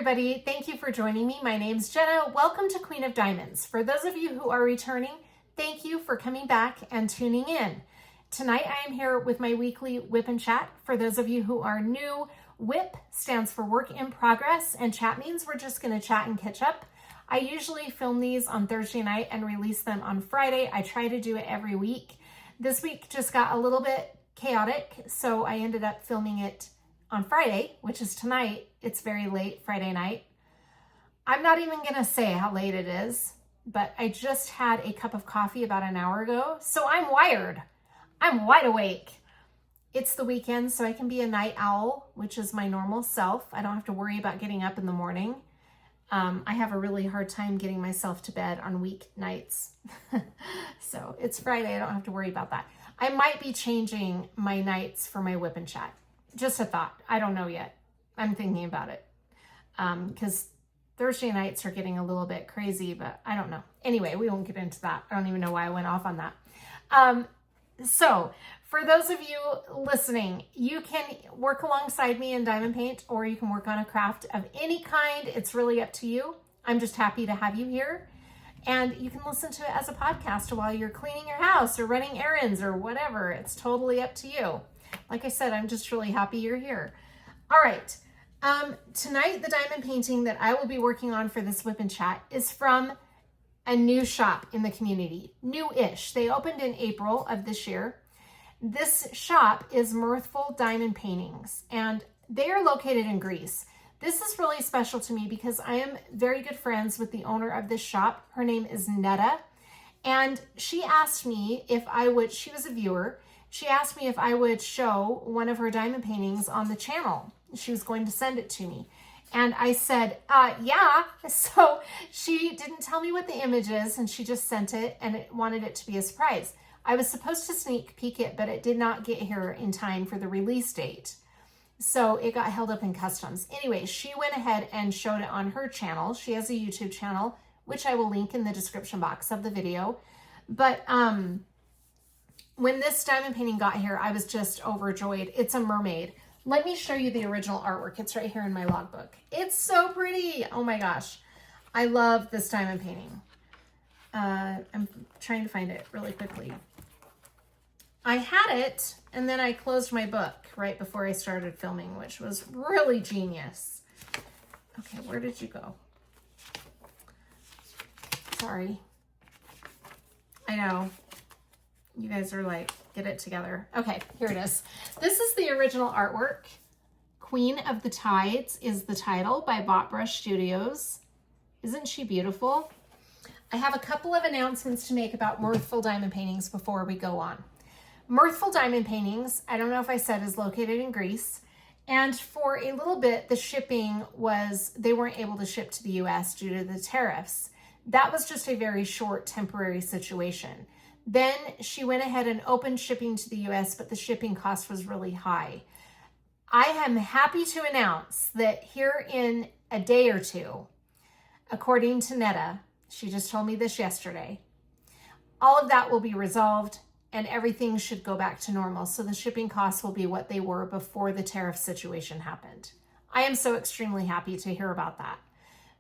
everybody. Thank you for joining me. My name's Jenna. Welcome to Queen of Diamonds. For those of you who are returning, thank you for coming back and tuning in. Tonight I am here with my weekly WIP and Chat. For those of you who are new, WIP stands for Work in Progress, and Chat means we're just going to chat and catch up. I usually film these on Thursday night and release them on Friday. I try to do it every week. This week just got a little bit chaotic, so I ended up filming it on Friday, which is tonight. It's very late Friday night. I'm not even going to say how late it is, but I just had a cup of coffee about an hour ago, so I'm wired. I'm wide awake. It's the weekend, so I can be a night owl, which is my normal self. I don't have to worry about getting up in the morning. I have a really hard time getting myself to bed on weeknights. So it's Friday. I don't have to worry about that. I might be changing my nights for my WIP and Chat. Just a thought. I don't know yet. I'm thinking about it. Because Thursday nights are getting a little bit crazy, but I don't know. Anyway, we won't get into that. I don't even know why I went off on that. So for those of you listening, you can work alongside me in diamond paint, or you can work on a craft of any kind. It's really up to you. I'm just happy to have you here. And you can listen to it as a podcast while you're cleaning your house or running errands or whatever. It's totally up to you. Like I said, I'm just really happy you're here. All right. Tonight, the diamond painting that I will be working on for this WIP and Chat is from a new shop in the community. New-ish. They opened in April of this year. This shop is Mirthful Diamond Paintings, and they are located in Greece. This is really special to me because I am very good friends with the owner of this shop. Her name is Netta, and she asked me if I would, she was a viewer, she asked me if I would show one of her diamond paintings on the channel. She was going to send it to me. And I said, yeah. So she didn't tell me what the image is, and she just sent it and wanted it to be a surprise. I was supposed to sneak peek it, but it did not get here in time for the release date. So it got held up in customs. Anyway, she went ahead and showed it on her channel. She has a YouTube channel, which I will link in the description box of the video. But when this diamond painting got here, I was just overjoyed. It's a mermaid. Let me show you the original artwork. It's right here in my logbook. It's so pretty. Oh my gosh. I love this diamond painting. I'm trying to find it really quickly. I had it, and then I closed my book right before I started filming, which was really genius. Okay, where did you go? Sorry. I know. You guys are like, get it together. Okay, here it is. This is the original artwork. Queen of the Tides is the title by Botbrush Studios. Isn't she beautiful? I have a couple of announcements to make about Mirthful Diamond Paintings before we go on. Mirthful Diamond Paintings, I don't know if I said, is located in Greece. And for a little bit, the shipping was, they weren't able to ship to the US due to the tariffs. That was just a very short temporary situation. Then she went ahead and opened shipping to the US, but the shipping cost was really high. I am happy to announce that here in a day or two, according to Netta, she just told me this yesterday, all of that will be resolved and everything should go back to normal. So the shipping costs will be what they were before the tariff situation happened. I am so extremely happy to hear about that.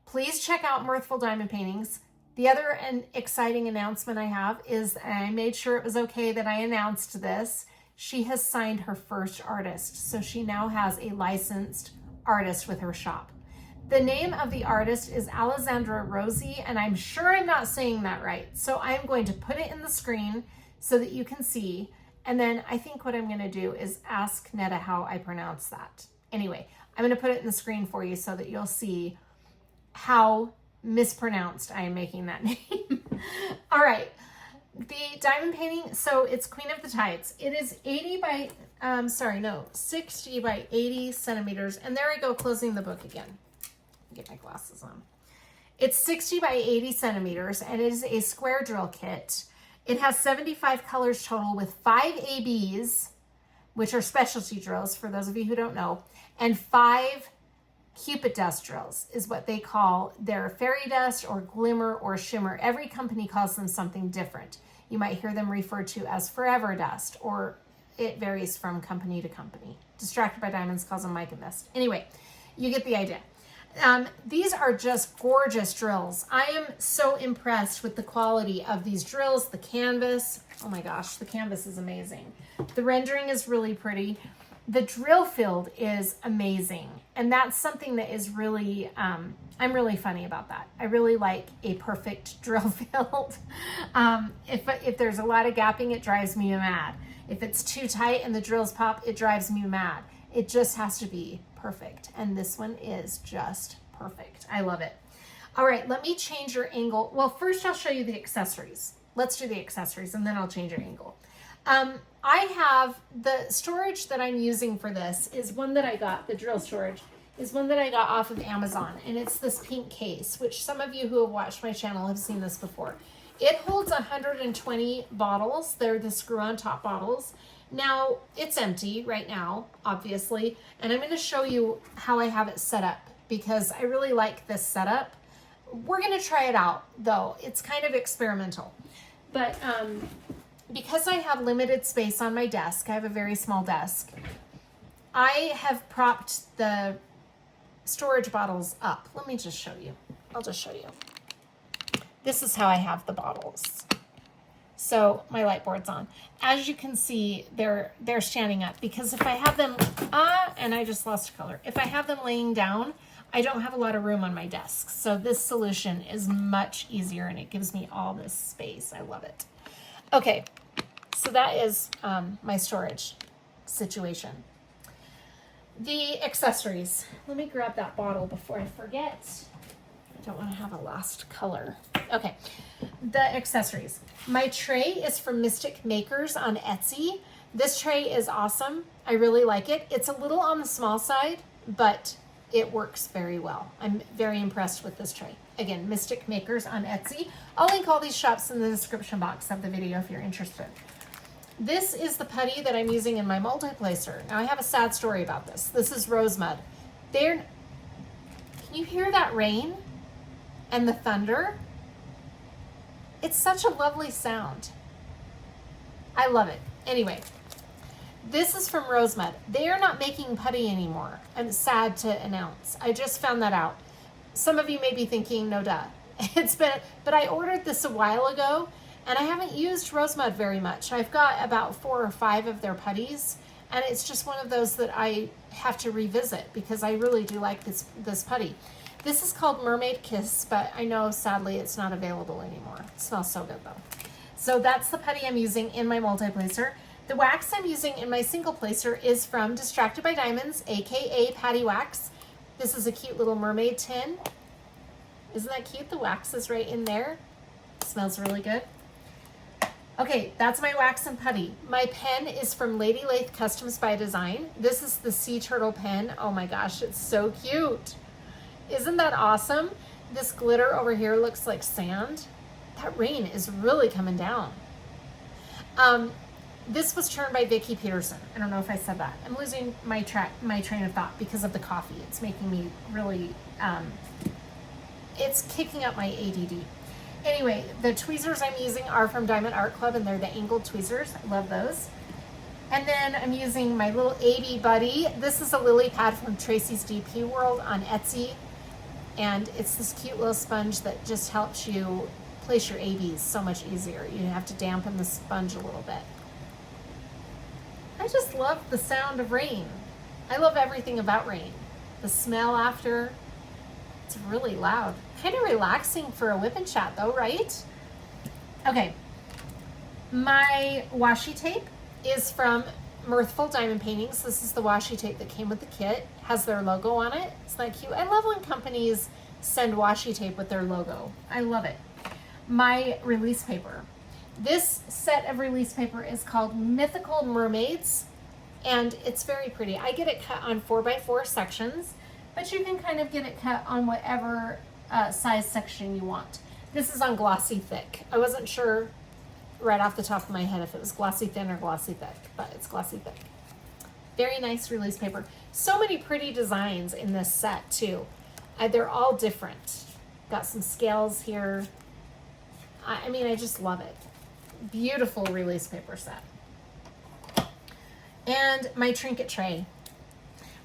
Please check out Mirthful Diamond Paintings. The other exciting announcement I have is, and I made sure it was okay that I announced this, she has signed her first artist. So she now has a licensed artist with her shop. The name of the artist is Alessandra Rosi, and I'm sure I'm not saying that right. So I'm going to put it in the screen so that you can see. And then I think what I'm going to do is ask Netta how I pronounce that. Anyway, I'm going to put it in the screen for you so that you'll see how mispronounced I am making that name. All right, the diamond painting, so it's Queen of the Tides. It is 60 by 80 centimeters. And there I go, closing the book again. Get my glasses on. It's 60 by 80 centimeters, and it is a square drill kit. It has 75 colors total with 5 ABs, which are specialty drills for those of you who don't know, and 5 Cupid dust drills is what they call their fairy dust or glimmer or shimmer. Every company calls them something different. You might hear them referred to as forever dust, or it varies from company to company. Distracted by Diamonds calls them mica mist. Anyway, you get the idea. These are just gorgeous drills. I am so impressed with the quality of these drills, the canvas. Oh my gosh, the canvas is amazing. The rendering is really pretty. The drill field is amazing. And that's something that is really, I'm really funny about that. I really like a perfect drill field. If there's a lot of gapping, it drives me mad. If it's too tight and the drills pop, it drives me mad. It just has to be perfect. And this one is just perfect. I love it. All right, let me change your angle. Well, first I'll show you the accessories. Let's do the accessories and then I'll change your angle. I have the storage that I'm using for this is one that I got, the drill storage, is one that I got off of Amazon. And it's this pink case, which some of you who have watched my channel have seen this before. It holds 120 bottles. They're the screw-on top bottles. Now, it's empty right now, obviously, and I'm going to show you how I have it set up because I really like this setup. We're going to try it out, though. It's kind of experimental. But because I have limited space on my desk, I have a very small desk, I have propped the storage bottles up. Let me just show you. I'll just show you. This is how I have the bottles. So my light board's on. As you can see, they're standing up because if I have them, and I just lost color. If I have them laying down, I don't have a lot of room on my desk. So this solution is much easier and it gives me all this space. I love it. Okay, so that is my storage situation. The accessories. Let me grab that bottle before I forget. I don't want to have a lost color. Okay, the accessories. My tray is from Mistik Makers on Etsy. This tray is awesome. I really like it. It's a little on the small side, but it works very well. I'm very impressed with this tray. Again, Mistik Makers on Etsy. I'll link all these shops in the description box of the video if you're interested. This is the putty that I'm using in my multi-placer. Now I have a sad story about this. This is rose mud. Can you hear that rain and the thunder? It's such a lovely sound. I love it. Anyway, this is from Rose Mud. They are not making putty anymore. I'm sad to announce. I just found that out. Some of you may be thinking, no duh. But I ordered this a while ago and I haven't used Rose Mud very much. I've got about 4 or 5 of their putties and it's just one of those that I have to revisit because I really do like this putty. This is called Mermaid Kiss, but I know sadly it's not available anymore. It smells so good though. So that's the putty I'm using in my multi-placer. The wax I'm using in my single placer is from Distracted by Diamonds, aka PaddyWaxx. This is a cute little mermaid tin. Isn't that cute? The wax is right in there. It smells really good. Okay, that's my wax and putty. My pen is from Lathe Customs by Design. This is the Sea Turtle pen. Oh my gosh, it's so cute. Isn't that awesome? This glitter over here looks like sand. That rain is really coming down. This was turned by Vicki Peterson. I don't know if I said that. I'm losing my train of thought because of the coffee. It's making me really, it's kicking up my ADD. Anyway, the tweezers I'm using are from Diamond Art Club and they're the angled tweezers. I love those. And then I'm using my little AB Buddy. This is a lily pad from Tracy's DP World on Etsy. And it's this cute little sponge that just helps you place your ABs so much easier. You have to dampen the sponge a little bit. I just love the sound of rain. I love everything about rain. The smell after, it's really loud. Kind of relaxing for a WIP and Chat though, right? Okay, my washi tape is from Mirthful Diamond Paintings. This is the washi tape that came with the kit. Has their logo on it. Isn't that cute? I love when companies send washi tape with their logo. I love it. My release paper. This set of release paper is called Mythical Mermaids, and it's very pretty. I get it cut on 4x4 sections, but you can kind of get it cut on whatever size section you want. This is on glossy thick. I wasn't sure right off the top of my head if it was glossy thin or glossy thick, but it's glossy thick. Very nice release paper. So many pretty designs in this set too. They're all different. Got some scales here. I mean, I just love it. Beautiful release paper set. And my trinket tray.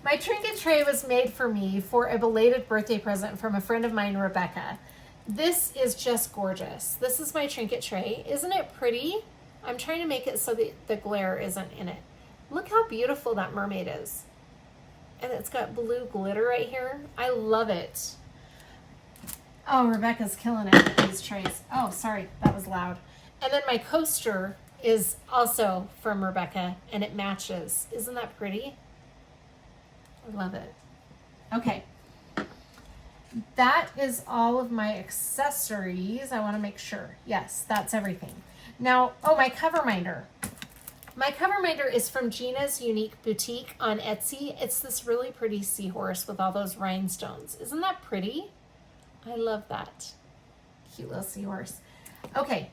My trinket tray was made for me for a belated birthday present from a friend of mine, Rebecca. This is just gorgeous. This is my trinket tray. Isn't it pretty? I'm trying to make it so that the glare isn't in it. Look how beautiful that mermaid is. And it's got blue glitter right here. I love it. Oh, Rebecca's killing it with these trays. Oh, sorry, that was loud. And then my coaster is also from Rebecca, and it matches. Isn't that pretty? I love it. Okay. That is all of my accessories. I want to make sure. Yes, that's everything. Now, oh, my cover minder. My cover minder is from Gina's Unique Boutique on Etsy. It's this really pretty seahorse with all those rhinestones. Isn't that pretty? I love that. Cute little seahorse. Okay.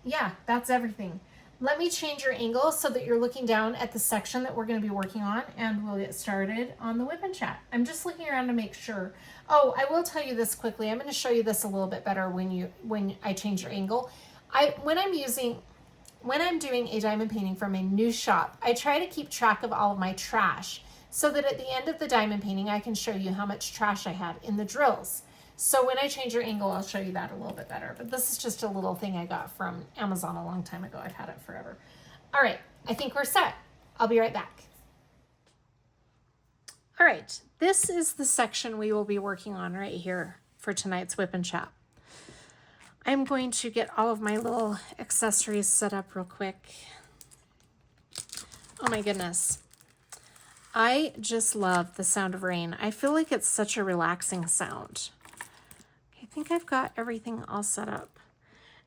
Yeah, that's everything. Let me change your angle so that you're looking down at the section that we're going to be working on, and we'll get started on the WIP and Chat. I'm just looking around to make sure. Oh, I will tell you this quickly. I'm going to show you this a little bit better when I change your angle. When I'm doing a diamond painting from a new shop, I try to keep track of all of my trash so that at the end of the diamond painting, I can show you how much trash I had in the drills. So when I change your angle, I'll show you that a little bit better. But this is just a little thing I got from Amazon a long time ago. I've had it forever. All right, I think we're set. I'll be right back. All right, this is the section we will be working on right here for tonight's WIP and Chat. I'm going to get all of my little accessories set up real quick. Oh my goodness. I just love the sound of rain. I feel like it's such a relaxing sound. I think I've got everything all set up.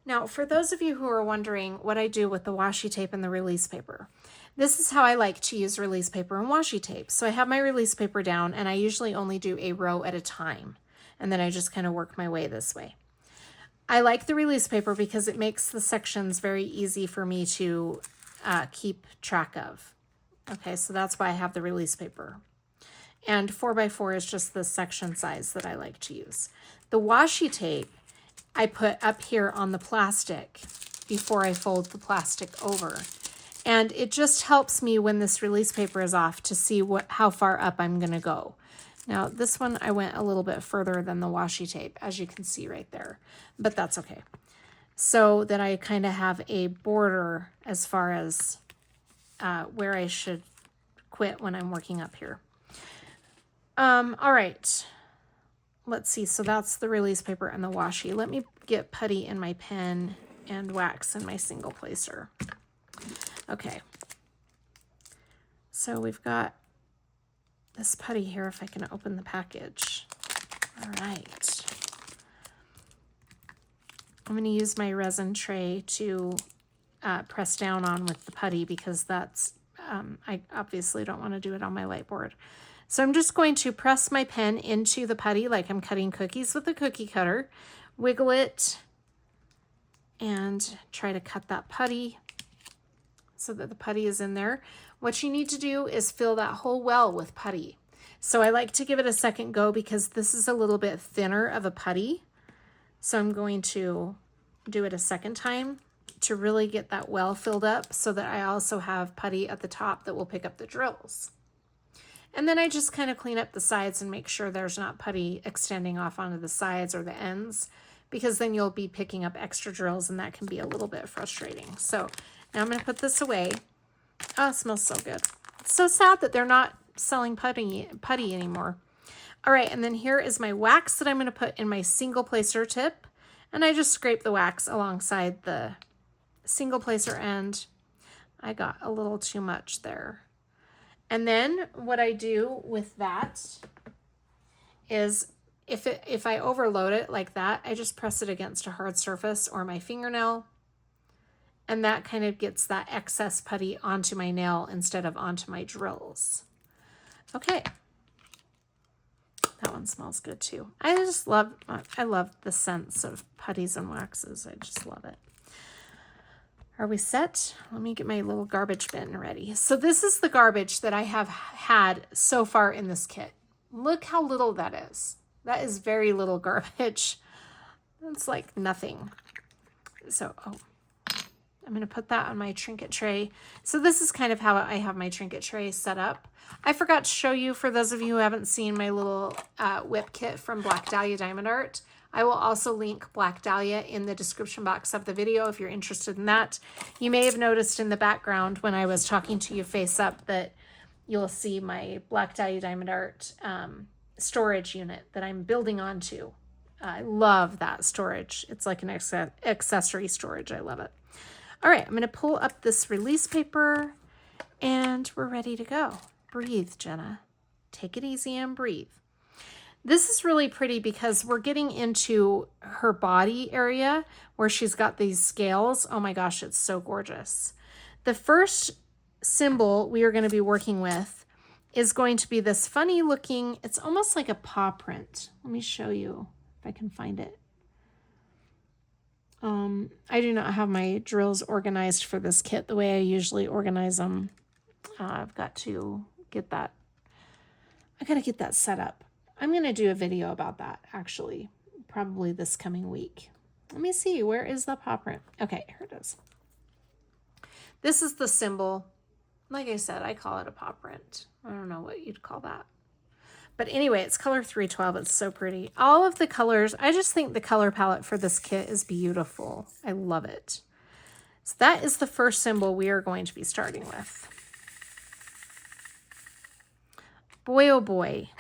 Now, for those of you who are wondering what I do with the washi tape and the release paper, this is how I like to use release paper and washi tape. So I have my release paper down, and I usually only do a row at a time. And then I just kind of work my way this way. I like the release paper because it makes the sections very easy for me to keep track of. Okay, so that's why I have the release paper. And 4x4 is just the section size that I like to use. The washi tape I put up here on the plastic before I fold the plastic over. And it just helps me when this release paper is off to see how far up I'm going to go. Now, this one I went a little bit further than the washi tape, as you can see right there, but that's okay. So that I kind of have a border as far as where I should quit when I'm working up here. All right, let's see. So that's the release paper and the washi. Let me get putty in my pen and wax in my single placer. Okay, so we've got this putty here, if I can open the package. All right. I'm going to use my resin tray to press down on with the putty because that's, I obviously don't want to do it on my light board. So I'm just going to press my pen into the putty like I'm cutting cookies with a cookie cutter, wiggle it, and try to cut that putty so that the putty is in there. What you need to do is fill that whole well with putty. So I like to give it a second go because this is a little bit thinner of a putty. So I'm going to do it a second time to really get that well filled up so that I also have putty at the top that will pick up the drills. And then I just kind of clean up the sides and make sure there's not putty extending off onto the sides or the ends, because then you'll be picking up extra drills and that can be a little bit frustrating. So now I'm going to put this away. Oh, it smells so good. It's so sad that they're not selling putty anymore. All right, and then here is my wax that I'm going to put in my single placer tip. And I just scrape the wax alongside the single placer end. I got a little too much there. And then what I do with that is if I overload it like that, I just press it against a hard surface or my fingernail. And that kind of gets that excess putty onto my nail instead of onto my drills. Okay. That one smells good too. I love the scents of putties and waxes. I just love it. Are we set? Let me get my little garbage bin ready. So this is the garbage that I have had so far in this kit. Look how little that is. That is very little garbage. That's like nothing. So, I'm going to put that on my trinket tray. So this is kind of how I have my trinket tray set up. I forgot to show you, for those of you who haven't seen my little WIP kit from Black Dahlia Diamond Art. I will also link Black Dahlia in the description box of the video if you're interested in that. You may have noticed in the background when I was talking to you face up that you'll see my Black Dahlia Diamond Art storage unit that I'm building onto. I love that storage. It's like an accessory storage. I love it. All right, I'm going to pull up this release paper and we're ready to go. Breathe, Jenna. Take it easy and breathe. This is really pretty because we're getting into her body area where she's got these scales. Oh my gosh, it's so gorgeous. The first symbol we are going to be working with is going to be this funny looking, it's almost like a paw print. Let me show you if I can find it. I do not have my drills organized for this kit the way I usually organize them. I've got to get that. I got to get that set up. I'm going to do a video about that actually, probably this coming week. Let me see, where is the paw print? Okay, here it is. This is the symbol. Like I said, I call it a paw print. I don't know what you'd call that. But anyway, it's color 312. It's so pretty. All of the colors, I just think the color palette for this kit is beautiful. I love it. So that is the first symbol we are going to be starting with. Boy, oh boy.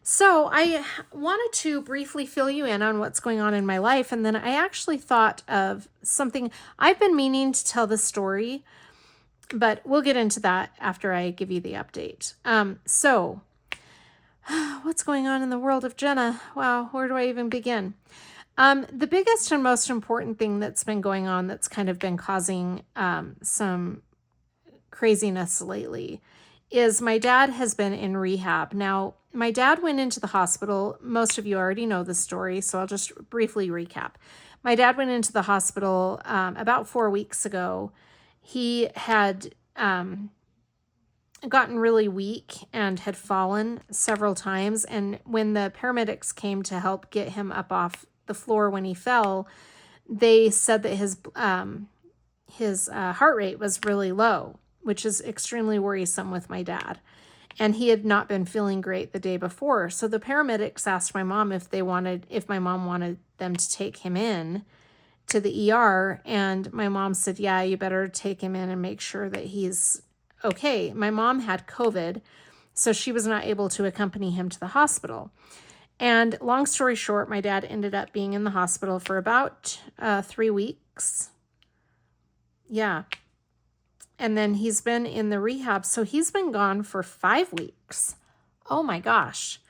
So I wanted to briefly fill you in on what's going on in my life. And then I actually thought of something. I've been meaning to tell this story, but we'll get into that after I give you the update. So what's going on in the world of Jenna? Wow, where do I even begin? The biggest and most important thing that's been going on that's kind of been causing some craziness lately is my dad has been in rehab. Now, my dad went into the hospital. Most of you already know the story, so I'll just briefly recap. My dad went into the hospital about 4 weeks ago. He had gotten really weak and had fallen several times. And when the paramedics came to help get him up off the floor when he fell, they said that his heart rate was really low, which is extremely worrisome with my dad. And he had not been feeling great the day before. So the paramedics asked my mom if my mom wanted them to take him in to the ER. And my mom said, yeah, you better take him in and make sure that he's okay. My mom had COVID, so she was not able to accompany him to the hospital. And long story short, my dad ended up being in the hospital for about 3 weeks. Yeah. And then he's been in the rehab. So he's been gone for 5 weeks. Oh my gosh.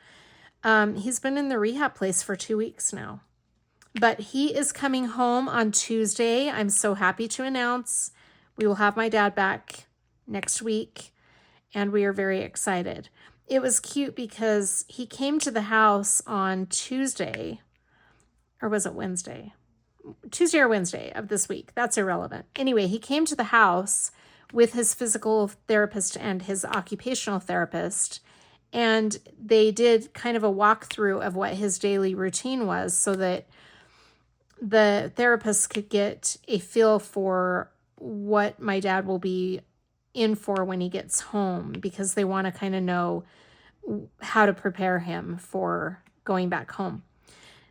He's been in the rehab place for 2 weeks now. But he is coming home on Tuesday. I'm so happy to announce we will have my dad back next week. And we are very excited. It was cute because he came to the house on Tuesday. Or was it Wednesday? Tuesday or Wednesday of this week. That's irrelevant. Anyway, he came to the house with his physical therapist and his occupational therapist. And they did kind of a walkthrough of what his daily routine was so that the therapist could get a feel for what my dad will be in for when he gets home, because they want to kind of know how to prepare him for going back home.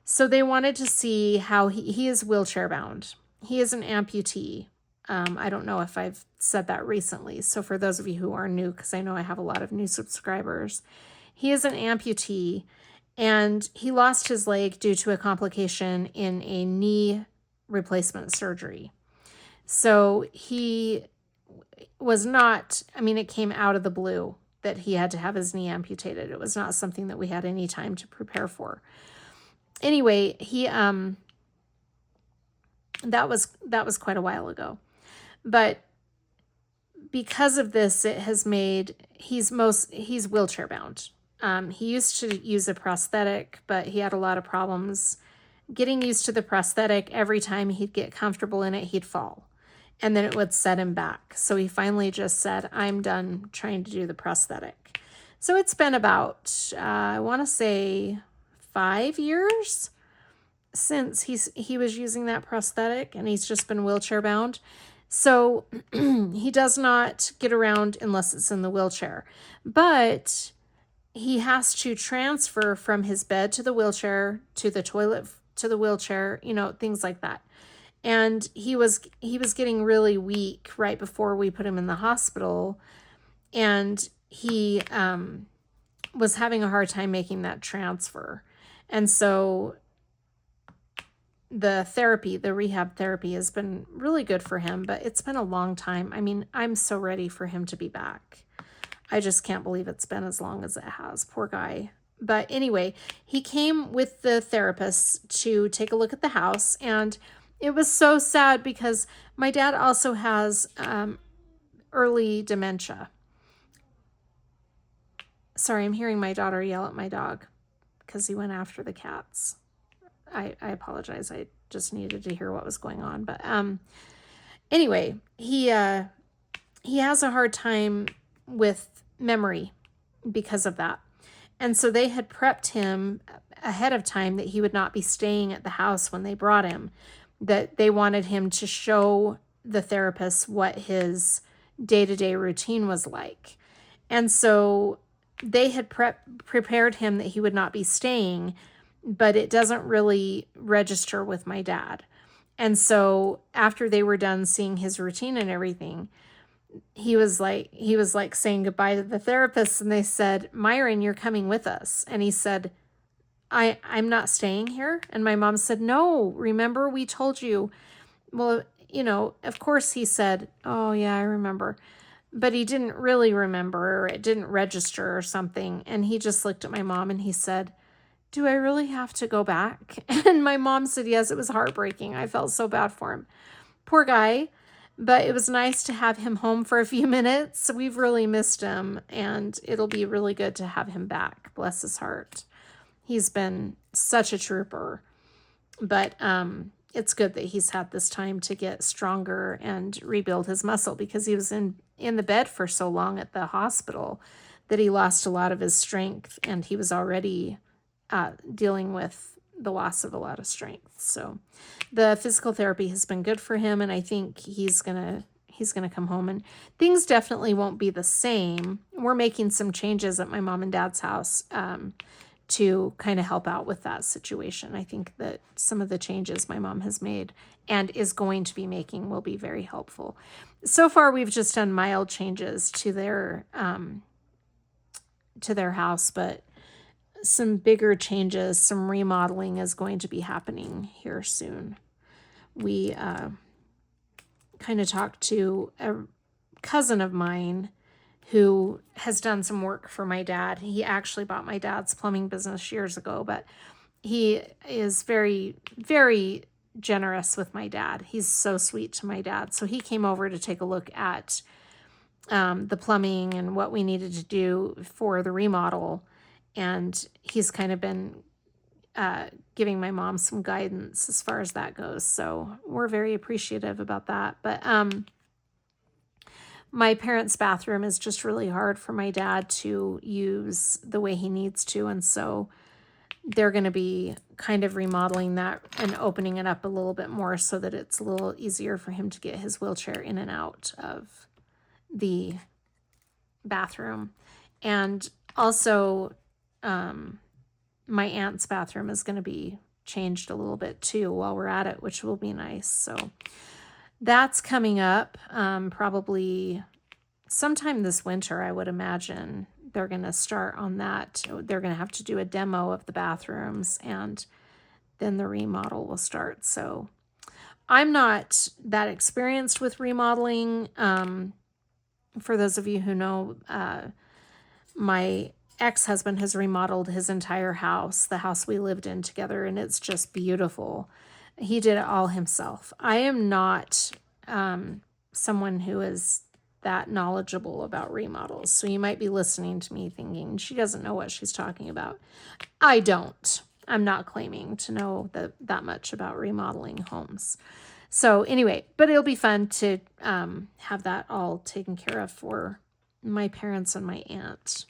So they wanted to see how he is wheelchair bound. He is an amputee. I don't know if I've said that recently. So for those of you who are new, because I know I have a lot of new subscribers, he is an amputee and he lost his leg due to a complication in a knee replacement surgery. So he was not, it came out of the blue that he had to have his knee amputated. It was not something that we had any time to prepare for. Anyway, he, that was quite a while ago. But because of this, it has made, he's wheelchair bound. He used to use a prosthetic, but he had a lot of problems getting used to the prosthetic. Every time he'd get comfortable in it, he'd fall. And then it would set him back. So he finally just said, I'm done trying to do the prosthetic. So it's been about, I want to say 5 years since he was using that prosthetic, and he's just been wheelchair bound. So he does not get around unless it's in the wheelchair. But he has to transfer from his bed to the wheelchair, to the toilet to the wheelchair, things like that. And he was getting really weak right before we put him in the hospital, and he was having a hard time making that transfer. And so the rehab therapy has been really good for him, but it's been a long time. I mean, I'm so ready for him to be back. I just can't believe it's been as long as it has. Poor guy. But anyway, he came with the therapist to take a look at the house, and it was so sad because my dad also has early dementia. Sorry, I'm hearing my daughter yell at my dog because he went after the cats. I apologize. I just needed to hear what was going on. But anyway, he has a hard time with memory because of that. And so they had prepped him ahead of time that he would not be staying at the house when they brought him, that they wanted him to show the therapist what his day-to-day routine was like. And so they had prepared him that he would not be staying, but it doesn't really register with my dad. And so after they were done seeing his routine and everything, he was like saying goodbye to the therapist, and they said, "Myron, you're coming with us." And he said, I'm not staying here. And my mom said, "No, remember we told you." Well, of course he said, "Oh yeah, I remember." But he didn't really remember, or it didn't register or something. And he just looked at my mom and he said, "Do I really have to go back?" And my mom said, "Yes." It was heartbreaking. I felt so bad for him. Poor guy. But it was nice to have him home for a few minutes. We've really missed him, and it'll be really good to have him back. Bless his heart. He's been such a trooper. But it's good that he's had this time to get stronger and rebuild his muscle, because he was in the bed for so long at the hospital that he lost a lot of his strength, and he was already dealing with the loss of a lot of strength. So the physical therapy has been good for him, and I think he's gonna come home, and things definitely won't be the same. We're making some changes at my mom and dad's house to kind of help out with that situation. I think that some of the changes my mom has made and is going to be making will be very helpful. So far, we've just done mild changes to their house, but some bigger changes, some remodeling is going to be happening here soon. We kind of talked to a cousin of mine who has done some work for my dad. He actually bought my dad's plumbing business years ago, but he is very, very generous with my dad. He's so sweet to my dad. So he came over to take a look at the plumbing and what we needed to do for the remodel. And he's kind of been giving my mom some guidance as far as that goes. So we're very appreciative about that. But my parents' bathroom is just really hard for my dad to use the way he needs to. And so they're going to be kind of remodeling that and opening it up a little bit more so that it's a little easier for him to get his wheelchair in and out of the bathroom. And also, my aunt's bathroom is going to be changed a little bit too while we're at it, which will be nice. So that's coming up probably sometime this winter, I would imagine. They're going to start on that. They're going to have to do a demo of the bathrooms, and then the remodel will start. So I'm not that experienced with remodeling. For those of you who know, my ex-husband has remodeled his entire house, the house we lived in together, and it's just beautiful. He did it all himself. I am not someone who is that knowledgeable about remodels. So you might be listening to me thinking, she doesn't know what she's talking about. I don't. I'm not claiming to know that much about remodeling homes. So anyway, but it'll be fun to have that all taken care of for my parents and my aunt.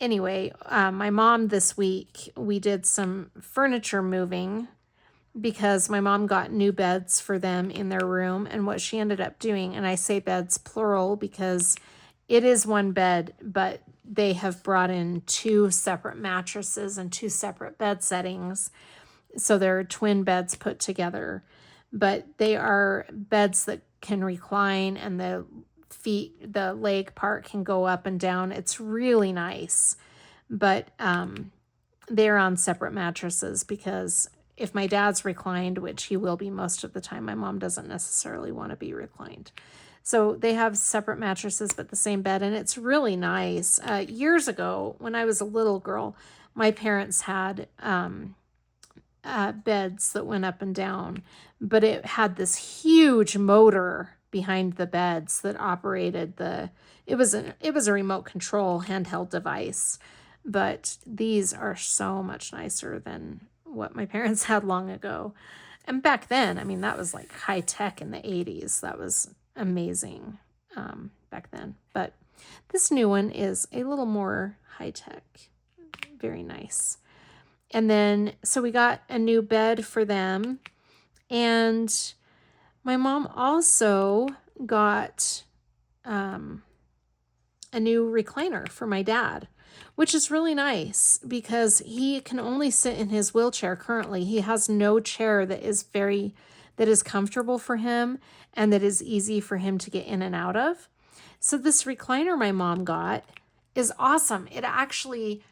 Anyway, my mom this week, we did some furniture moving because my mom got new beds for them in their room. And what she ended up doing, and I say beds plural because it is one bed, but they have brought in 2 separate mattresses and 2 separate bed settings. So they're twin beds put together, but they are beds that can recline, and the leg part can go up and down. It's really nice, but they're on separate mattresses because if my dad's reclined, which he will be most of the time, my mom doesn't necessarily want to be reclined. So they have separate mattresses, but the same bed, and it's really nice. Years ago, when I was a little girl, my parents had beds that went up and down, but it had this huge motor behind the beds that operated it was a remote control handheld device, but these are so much nicer than what my parents had long ago. And back then, I mean, that was like high tech in the 80s. That was amazing back then. But this new one is a little more high tech. Very nice. And then, so we got a new bed for them. And my mom also got a new recliner for my dad, which is really nice because he can only sit in his wheelchair currently. He has no chair that is comfortable for him and that is easy for him to get in and out of. So this recliner my mom got is awesome. It actually,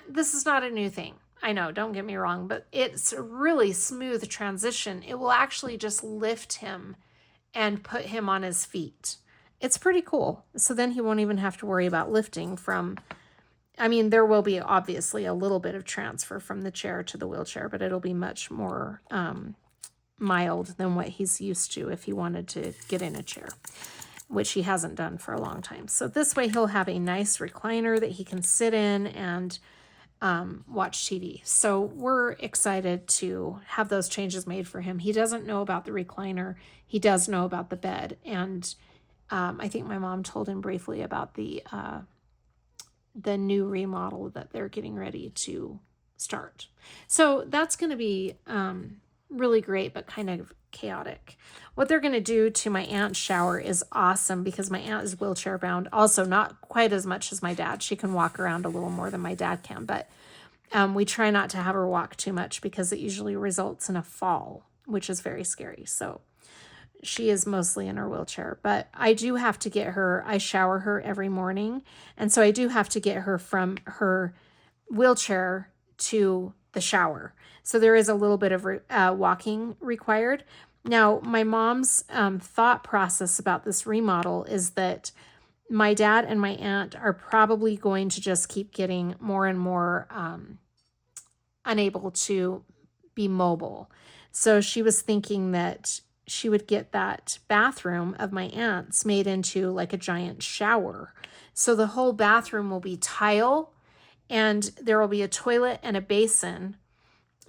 this is not a new thing. I know, don't get me wrong, but it's a really smooth transition. It will actually just lift him and put him on his feet. It's pretty cool. So then he won't even have to worry about lifting there will be obviously a little bit of transfer from the chair to the wheelchair, but it'll be much more mild than what he's used to if he wanted to get in a chair, which he hasn't done for a long time. So this way he'll have a nice recliner that he can sit in and watch TV. So we're excited to have those changes made for him. He doesn't know about the recliner. He does know about the bed. And I think my mom told him briefly about the new remodel that they're getting ready to start. So that's going to be really great, but kind of chaotic. What they're going to do to my aunt's shower is awesome because my aunt is wheelchair bound. Also, not quite as much as my dad. She can walk around a little more than my dad can, but we try not to have her walk too much because it usually results in a fall, which is very scary. So she is mostly in her wheelchair, but I do have to get her, I shower her every morning. And so I do have to get her from her wheelchair to the shower. So there is a little bit of walking required. Now, my mom's thought process about this remodel is that my dad and my aunt are probably going to just keep getting more and more unable to be mobile. So she was thinking that she would get that bathroom of my aunt's made into like a giant shower. So the whole bathroom will be tile and there will be a toilet and a basin.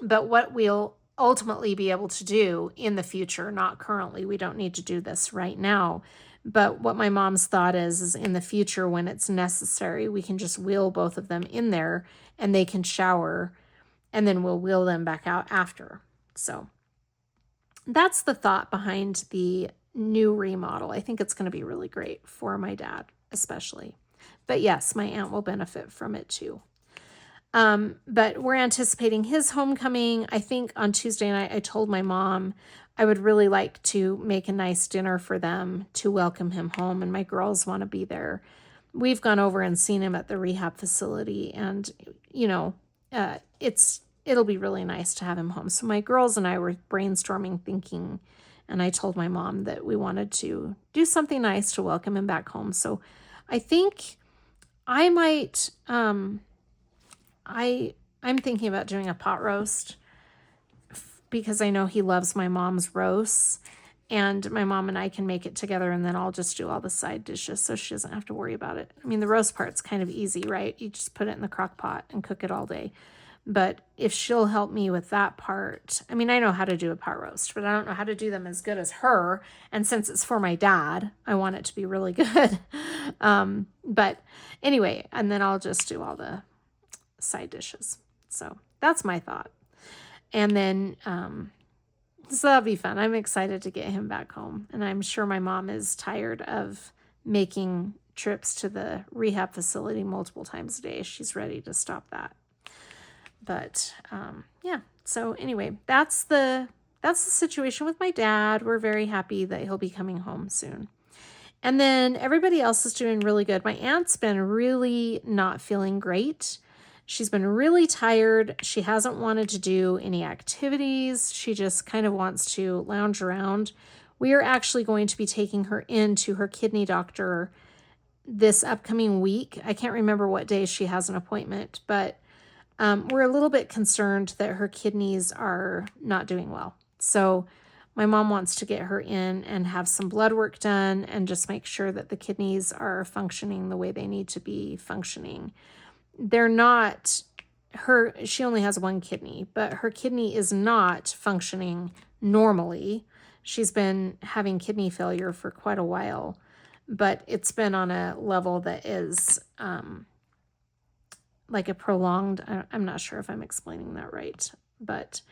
But what we'll ultimately be able to do in the future, not currently, we don't need to do this right now, but what my mom's thought is in the future when it's necessary, we can just wheel both of them in there and they can shower and then we'll wheel them back out after. So that's the thought behind the new remodel. I think it's going to be really great for my dad, especially. But yes, my aunt will benefit from it too. But we're anticipating his homecoming. I think on Tuesday night, I told my mom I would really like to make a nice dinner for them to welcome him home. And my girls want to be there. We've gone over and seen him at the rehab facility and, it'll be really nice to have him home. So my girls and I were brainstorming, thinking, and I told my mom that we wanted to do something nice to welcome him back home. So I think I might, I'm thinking about doing a pot roast because I know he loves my mom's roasts and my mom and I can make it together and then I'll just do all the side dishes so she doesn't have to worry about it. I mean, the roast part's kind of easy, right? You just put it in the crock pot and cook it all day. But if she'll help me with that part, I mean, I know how to do a pot roast, but I don't know how to do them as good as her. And since it's for my dad, I want it to be really good. But anyway, and then I'll just do all the side dishes. So that's my thought. And then, so that'll be fun. I'm excited to get him back home. And I'm sure my mom is tired of making trips to the rehab facility multiple times a day. She's ready to stop that. But yeah, so anyway, that's the situation with my dad. We're very happy that he'll be coming home soon. And then everybody else is doing really good. My aunt's been really not feeling great. She's been really tired. She hasn't wanted to do any activities. She just kind of wants to lounge around. We are actually going to be taking her into her kidney doctor this upcoming week. I can't remember what day she has an appointment, but we're a little bit concerned that her kidneys are not doing well. So my mom wants to get her in and have some blood work done and just make sure that the kidneys are functioning the way they need to be functioning. They're not, she only has one kidney, but her kidney is not functioning normally. She's been having kidney failure for quite a while, but it's been on a level that is like a prolonged, I'm not sure if I'm explaining that right, but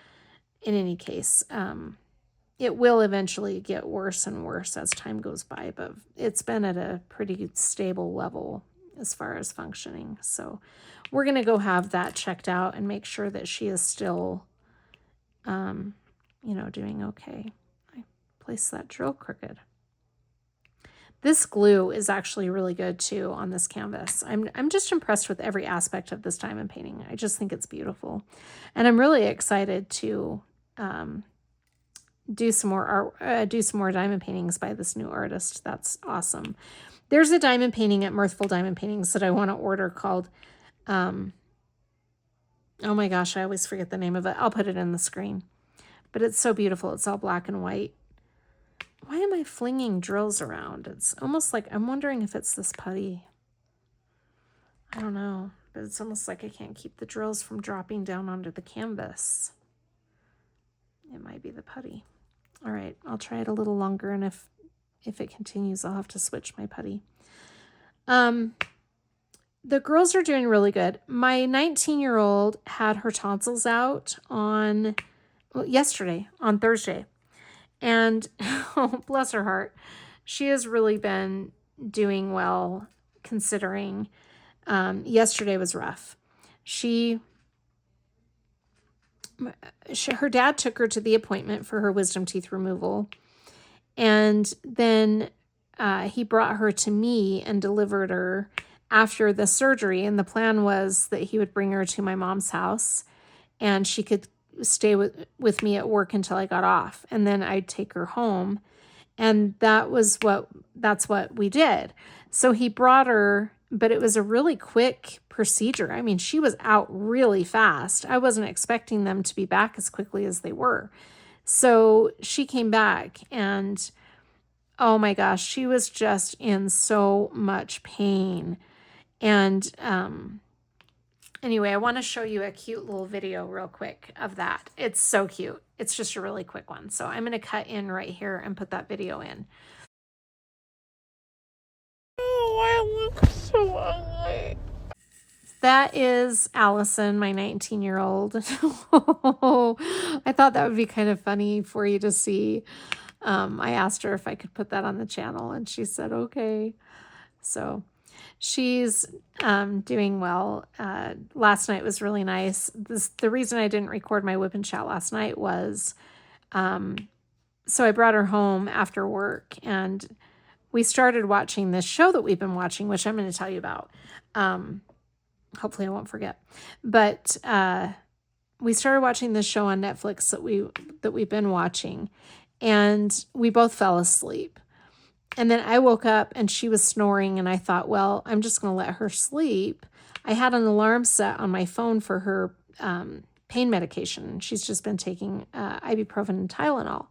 in any case, it will eventually get worse and worse as time goes by, but it's been at a pretty stable level as far as functioning. So we're going to go have that checked out and make sure that she is still, doing okay. I placed that drill crooked. This glue is actually really good too on this canvas. I'm just impressed with every aspect of this diamond painting. I just think it's beautiful. And I'm really excited to do some more diamond paintings by this new artist. That's awesome. There's a diamond painting at Mirthful Diamond Paintings that I want to order called, oh my gosh, I always forget the name of it. I'll put it in the screen. But it's so beautiful. It's all black and white. Why am I flinging drills around? It's almost like, I'm wondering if it's this putty. I don't know, but it's almost like I can't keep the drills from dropping down onto the canvas. It might be the putty. All right, I'll try it a little longer, and if it continues, I'll have to switch my putty. The girls are doing really good. My 19-year-old had her tonsils out yesterday, on Thursday. And oh, bless her heart, she has really been doing well considering. Yesterday was rough. Her dad took her to the appointment for her wisdom teeth removal. And then he brought her to me and delivered her after the surgery. And the plan was that he would bring her to my mom's house and she could stay with me at work until I got off. And then I'd take her home. And that's what we did. So he brought her, but it was a really quick procedure. I mean, she was out really fast. I wasn't expecting them to be back as quickly as they were. So she came back and oh my gosh, she was just in so much pain. And anyway, I want to show you a cute little video real quick of that. It's so cute. It's just a really quick one. So I'm going to cut in right here and put that video in. Oh, I look so ugly. That is Allison, my 19-year-old. I thought that would be kind of funny for you to see. I asked her if I could put that on the channel and she said, okay. So she's doing well. Last night was really nice. The reason I didn't record my WIP and Chat last night was, so I brought her home after work and we started watching this show that we've been watching, which I'm going to tell you about. Hopefully I won't forget. But we started watching this show on Netflix that we've been watching, and we both fell asleep. And then I woke up and she was snoring, and I thought, well, I'm just going to let her sleep. I had an alarm set on my phone for her pain medication. She's just been taking ibuprofen and Tylenol,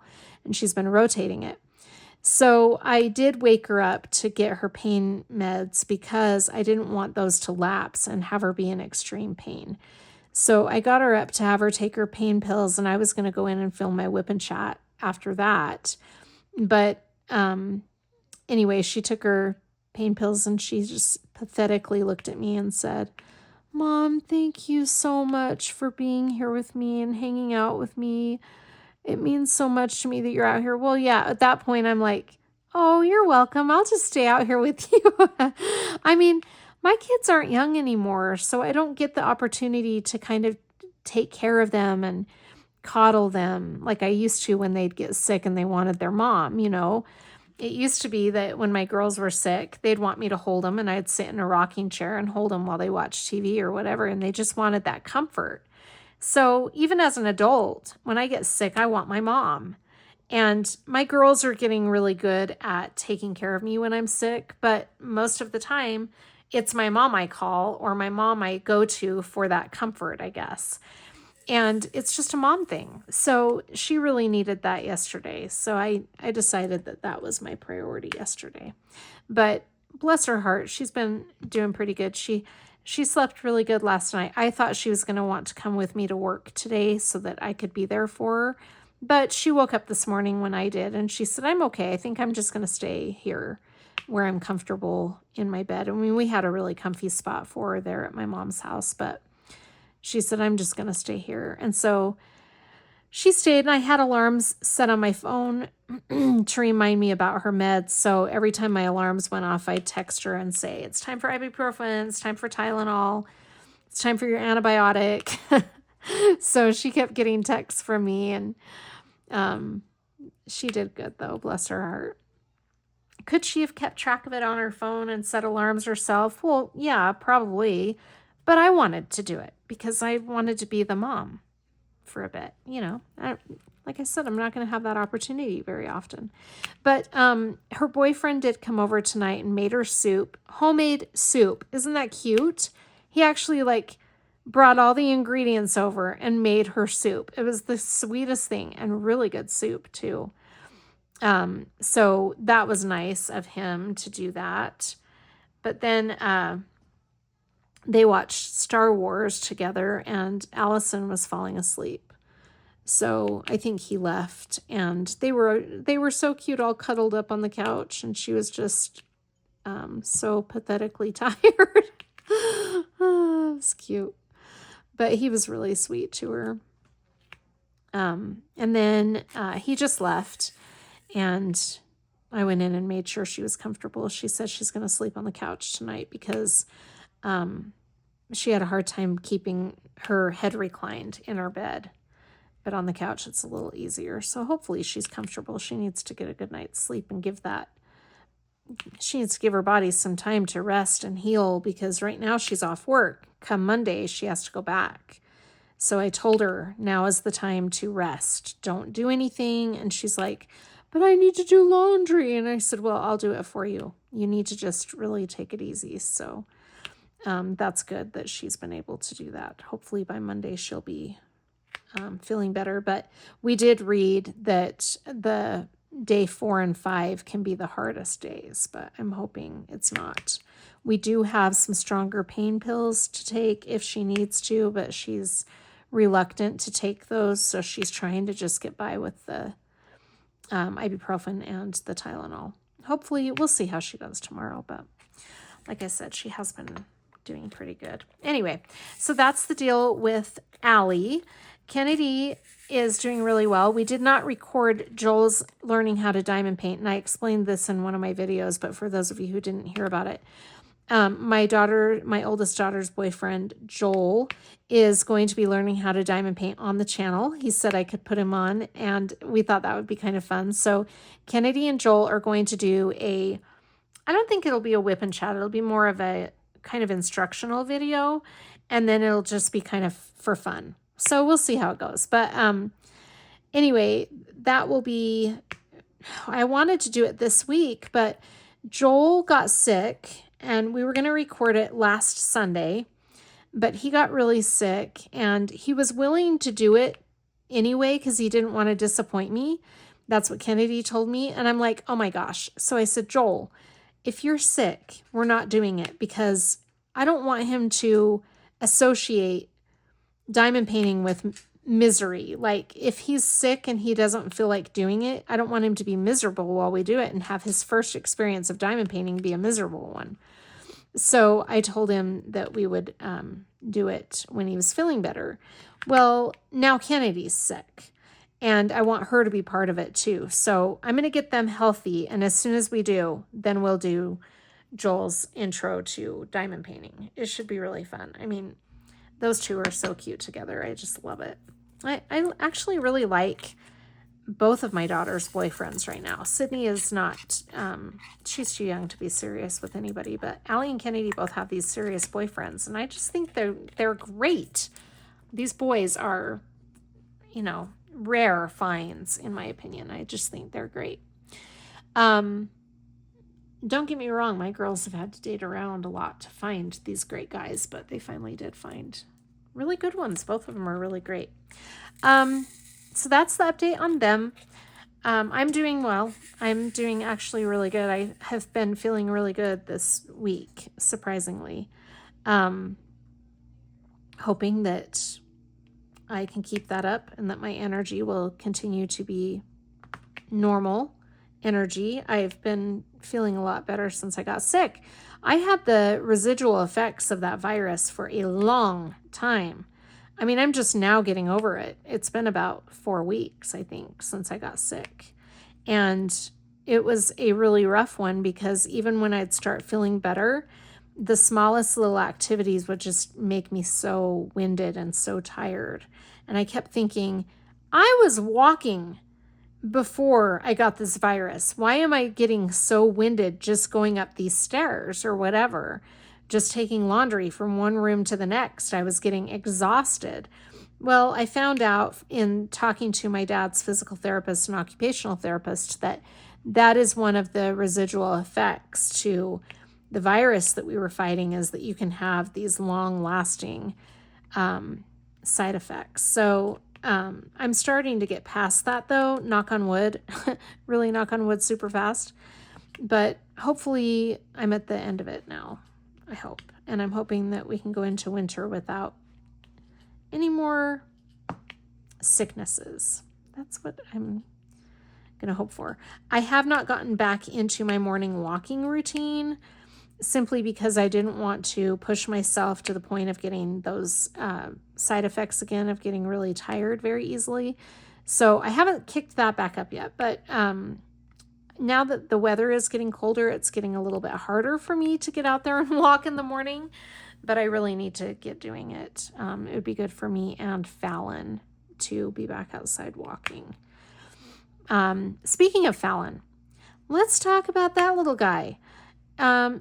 and she's been rotating it. So I did wake her up to get her pain meds because I didn't want those to lapse and have her be in extreme pain. So I got her up to have her take her pain pills, and I was going to go in and film my WIP and Chat after that. But anyway, she took her pain pills and she just pathetically looked at me and said, Mom, thank you so much for being here with me and hanging out with me. It means so much to me that you're out here. Well, yeah, at that point, I'm like, oh, you're welcome. I'll just stay out here with you. I mean, my kids aren't young anymore, so I don't get the opportunity to kind of take care of them and coddle them like I used to when they'd get sick and they wanted their mom, you know. It used to be that when my girls were sick, they'd want me to hold them and I'd sit in a rocking chair and hold them while they watched TV or whatever, and they just wanted that comfort. So even as an adult, when I get sick, I want my mom. And my girls are getting really good at taking care of me when I'm sick, but most of the time, it's my mom I call or my mom I go to for that comfort, I guess. And it's just a mom thing. So she really needed that yesterday. So I decided that that was my priority yesterday. But bless her heart, she's been doing pretty good. She slept really good last night. I thought she was going to want to come with me to work today so that I could be there for her. But she woke up this morning when I did, and she said, I'm okay. I think I'm just going to stay here where I'm comfortable in my bed. I mean, we had a really comfy spot for her there at my mom's house, but she said, I'm just going to stay here. And so she stayed, and I had alarms set on my phone to remind me about her meds. So every time my alarms went off, I'd text her and say, it's time for ibuprofen, it's time for Tylenol, it's time for your antibiotic. So she kept getting texts from me, and she did good, though, bless her heart. Could she have kept track of it on her phone and set alarms herself? Well, yeah, probably. But I wanted to do it because I wanted to be the mom for a bit. You know, like I said, I'm not going to have that opportunity very often. But her boyfriend did come over tonight and made her soup, homemade soup. Isn't that cute? He actually brought all the ingredients over and made her soup. It was the sweetest thing and really good soup too. So that was nice of him to do that. But then they watched Star Wars together and Allison was falling asleep. So I think he left, and they were so cute, all cuddled up on the couch, and she was just so pathetically tired. Oh, it was cute. But he was really sweet to her. And then he just left, and I went in and made sure she was comfortable. She says she's going to sleep on the couch tonight because she had a hard time keeping her head reclined in her bed. But on the couch, it's a little easier. So hopefully she's comfortable. She needs to get a good night's sleep and she needs to give her body some time to rest and heal, because right now she's off work. Come Monday, she has to go back. So I told her now is the time to rest. Don't do anything. And she's like, but I need to do laundry. And I said, well, I'll do it for you. You need to just really take it easy. So that's good that she's been able to do that. Hopefully by Monday she'll be feeling better. But we did read that the day 4 and 5 can be the hardest days, but I'm hoping it's not. We do have some stronger pain pills to take if she needs to, but she's reluctant to take those. So she's trying to just get by with the ibuprofen and the Tylenol. Hopefully we'll see how she goes tomorrow. But like I said, she has been doing pretty good. Anyway, so that's the deal with Allie. Kennedy is doing really well. We did not record Joel's learning how to diamond paint, and I explained this in one of my videos, but for those of you who didn't hear about it, my oldest daughter's boyfriend, Joel, is going to be learning how to diamond paint on the channel. He said I could put him on, and we thought that would be kind of fun. So Kennedy and Joel are going to do I don't think it'll be a whip and chat. It'll be more of a kind of instructional video, and then it'll just be kind of for fun. So we'll see how it goes. But anyway, that will be, I wanted to do it this week, but Joel got sick and we were going to record it last Sunday, but he got really sick and he was willing to do it anyway because he didn't want to disappoint me. That's what Kennedy told me. And I'm like, oh my gosh. So I said, Joel, if you're sick, we're not doing it because I don't want him to associate diamond painting with misery. Like if he's sick and he doesn't feel like doing it, I don't want him to be miserable while we do it and have his first experience of diamond painting be a miserable one. So I told him that we would do it when he was feeling better. Well, now Kennedy's sick, and I want her to be part of it too. So I'm going to get them healthy, and as soon as we do, then we'll do Joel's intro to diamond painting. It should be really fun. I mean, those two are so cute together. I just love it. I actually really like both of my daughter's boyfriends right now. Sydney is not, she's too young to be serious with anybody, but Allie and Kennedy both have these serious boyfriends, and I just think they're great. These boys are, you know, rare finds, in my opinion. I just think they're great. Don't get me wrong, my girls have had to date around a lot to find these great guys, but they finally did find really good ones. Both of them are really great. So that's the update on them. I'm doing well. I'm doing actually really good. I have been feeling really good this week, surprisingly. Hoping that I can keep that up and that my energy will continue to be normal energy. I've been feeling a lot better since I got sick. I had the residual effects of that virus for a long time. I mean, I'm just now getting over it. It's been about 4 weeks, I think, since I got sick. And it was a really rough one because even when I'd start feeling better, the smallest little activities would just make me so winded and so tired. And I kept thinking, I was walking before I got this virus. Why am I getting so winded just going up these stairs or whatever? Just taking laundry from one room to the next. I was getting exhausted. Well, I found out in talking to my dad's physical therapist and occupational therapist that that is one of the residual effects to the virus that we were fighting, is that you can have these long-lasting side effects. So I'm starting to get past that, though. Knock on wood. Really knock on wood super fast. But hopefully I'm at the end of it now. I hope. And I'm hoping that we can go into winter without any more sicknesses. That's what I'm going to hope for. I have not gotten back into my morning walking routine simply because I didn't want to push myself to the point of getting those side effects again, of getting really tired very easily. So I haven't kicked that back up yet. But now that the weather is getting colder, it's getting a little bit harder for me to get out there and walk in the morning, but I really need to get doing it. It would be good for me and Fallon to be back outside walking. Speaking of Fallon, let's talk about that little guy.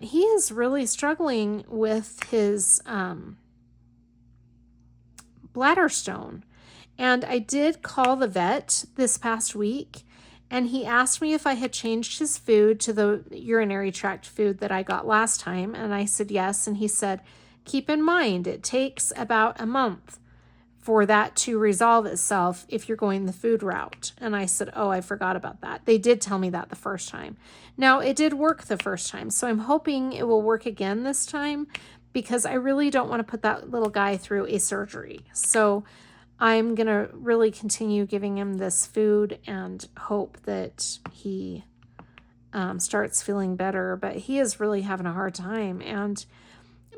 He is really struggling with his bladder stone, and I did call the vet this past week. And he asked me if I had changed his food to the urinary tract food that I got last time. And I said yes. And he said, keep in mind, it takes about a month for that to resolve itself if you're going the food route. And I said, oh, I forgot about that. They did tell me that the first time. Now, it did work the first time. So I'm hoping it will work again this time, because I really don't want to put that little guy through a surgery. So I'm going to really continue giving him this food and hope that he starts feeling better. But he is really having a hard time. And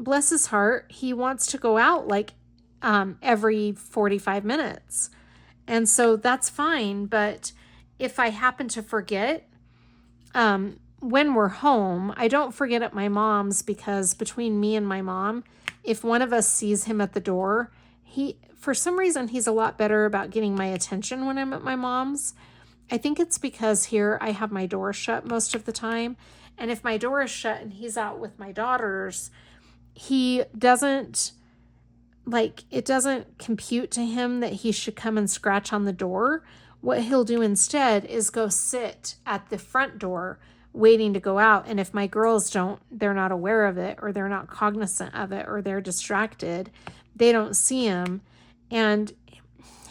bless his heart, he wants to go out like every 45 minutes. And so that's fine. But if I happen to forget, when we're home, I don't forget at my mom's, because between me and my mom, if one of us sees him at the door, for some reason, he's a lot better about getting my attention when I'm at my mom's. I think it's because here I have my door shut most of the time. And if my door is shut and he's out with my daughters, it doesn't compute to him that he should come and scratch on the door. What he'll do instead is go sit at the front door waiting to go out. And if my girls they're not aware of it, or they're not cognizant of it, or they're distracted, they don't see him. And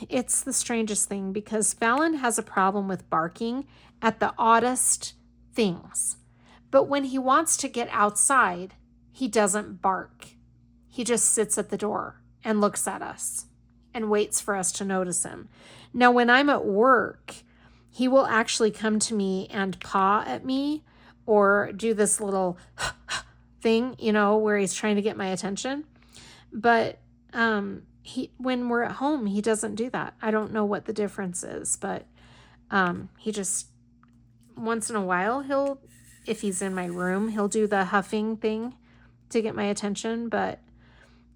it's the strangest thing, because Fallon has a problem with barking at the oddest things. But when he wants to get outside, he doesn't bark. He just sits at the door and looks at us and waits for us to notice him. Now, when I'm at work, he will actually come to me and paw at me, or do this little thing, you know, where he's trying to get my attention. But when we're at home, he doesn't do that. I don't know what the difference is, but he just, once in a while, if he's in my room, he'll do the huffing thing to get my attention. But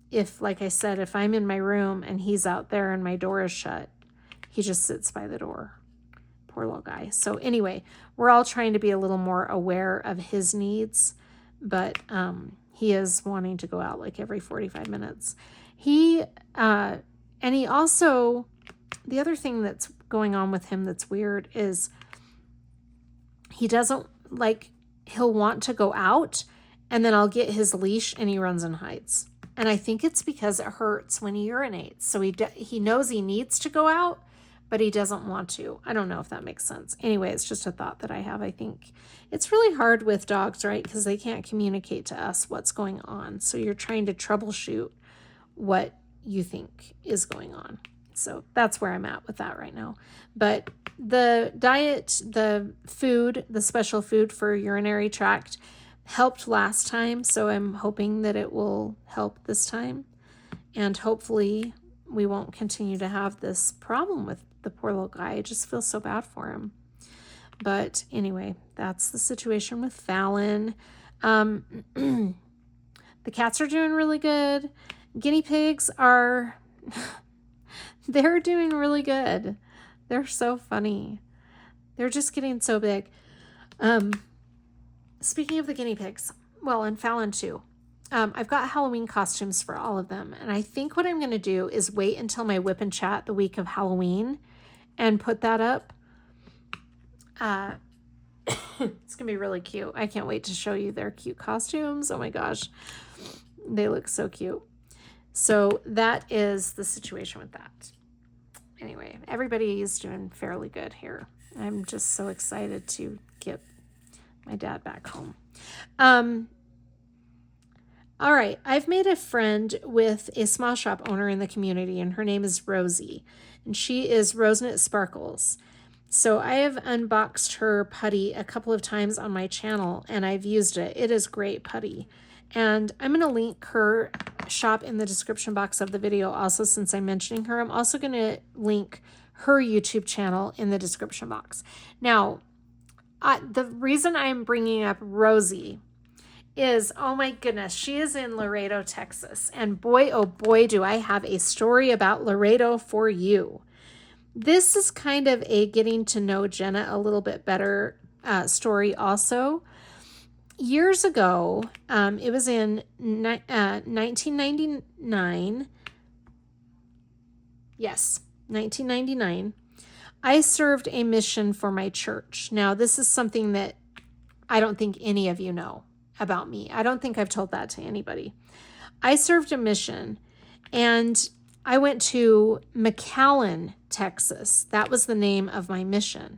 if, like I said, if I'm in my room and he's out there and my door is shut, he just sits by the door. Poor little guy. So anyway, we're all trying to be a little more aware of his needs, but he is wanting to go out like every 45 minutes. And he also, the other thing that's going on with him that's weird is he doesn't like, he'll want to go out and then I'll get his leash and he runs and hides. And I think it's because it hurts when he urinates. So he knows he needs to go out, but he doesn't want to. I don't know if that makes sense. Anyway, it's just a thought that I have. I think it's really hard with dogs, right? Because they can't communicate to us what's going on. So you're trying to troubleshoot what you think is going on. So that's where I'm at with that right now. But the diet, the food, the special food for urinary tract helped last time. So I'm hoping that it will help this time. And hopefully we won't continue to have this problem with the poor little guy. I just feel so bad for him. But anyway, that's the situation with Fallon. The cats are doing really good. Guinea pigs are, they're doing really good. They're so funny. They're just getting so big. Speaking of the guinea pigs, well, and Fallon too. I've got Halloween costumes for all of them. And I think what I'm going to do is wait until my WIP and Chat the week of Halloween and put that up. It's going to be really cute. I can't wait to show you their cute costumes. Oh my gosh. They look so cute. So that is the situation with that. Anyway, everybody is doing fairly good here. I'm just so excited to get my dad back home. All right, I've made a friend with a small shop owner in the community, and her name is Rosie, and she is Roseknit Sparkles. So I have unboxed her putty a couple of times on my channel, and I've used it. It is great putty. And I'm going to link her shop in the description box of the video also, since I'm mentioning her. I'm also going to link her YouTube channel in the description box. Now, the reason I'm bringing up Rosie is, oh my goodness, she is in Laredo, Texas. And boy, oh boy, do I have a story about Laredo for you. This is kind of a getting to know Jenna a little bit better story also. Years ago, it was in 1999. Yes, 1999. I served a mission for my church. Now, this is something that I don't think any of you know about me. I don't think I've told that to anybody. I served a mission, and I went to McAllen, Texas. That was the name of my mission.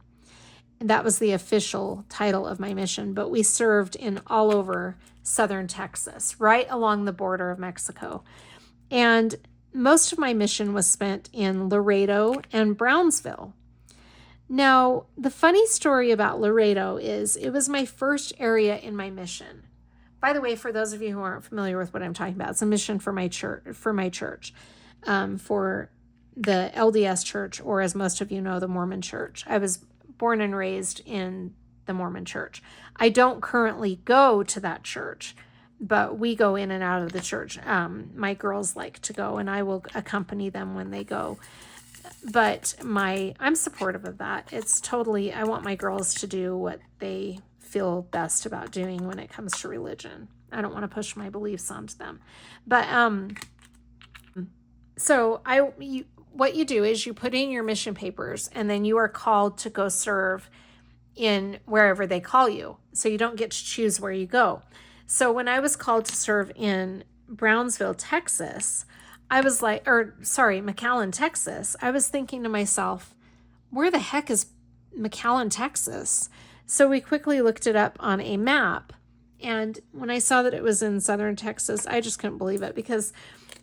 That was the official title of my mission, but we served in all over southern Texas, right along the border of Mexico. And most of my mission was spent in Laredo and Brownsville. Now, the funny story about Laredo is it was my first area in my mission. By the way, for those of you who aren't familiar with what I'm talking about, it's a mission for my church, for the LDS church, or as most of you know, the Mormon church. I was born and raised in the Mormon church. I don't currently go to that church, but we go in and out of the church. My girls like to go, and I will accompany them when they go. But I'm supportive of that. It's totally, I want my girls to do what they feel best about doing when it comes to religion. I don't want to push my beliefs onto them. But so what you do is you put in your mission papers, and then you are called to go serve in wherever they call you. So you don't get to choose where you go. So when I was called to serve in Brownsville, Texas, McAllen, Texas, I was thinking to myself, where the heck is McAllen, Texas? So we quickly looked it up on a map. And when I saw that it was in southern Texas, I just couldn't believe it, because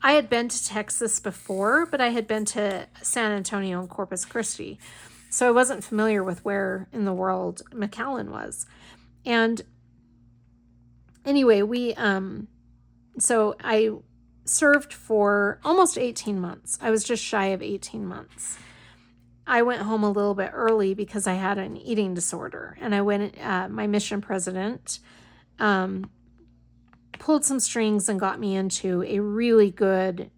I had been to Texas before, but I had been to San Antonio and Corpus Christi. So I wasn't familiar with where in the world McAllen was. And anyway, so I served for almost 18 months. I was just shy of 18 months. I went home a little bit early because I had an eating disorder, and I went, my mission president pulled some strings and got me into a really good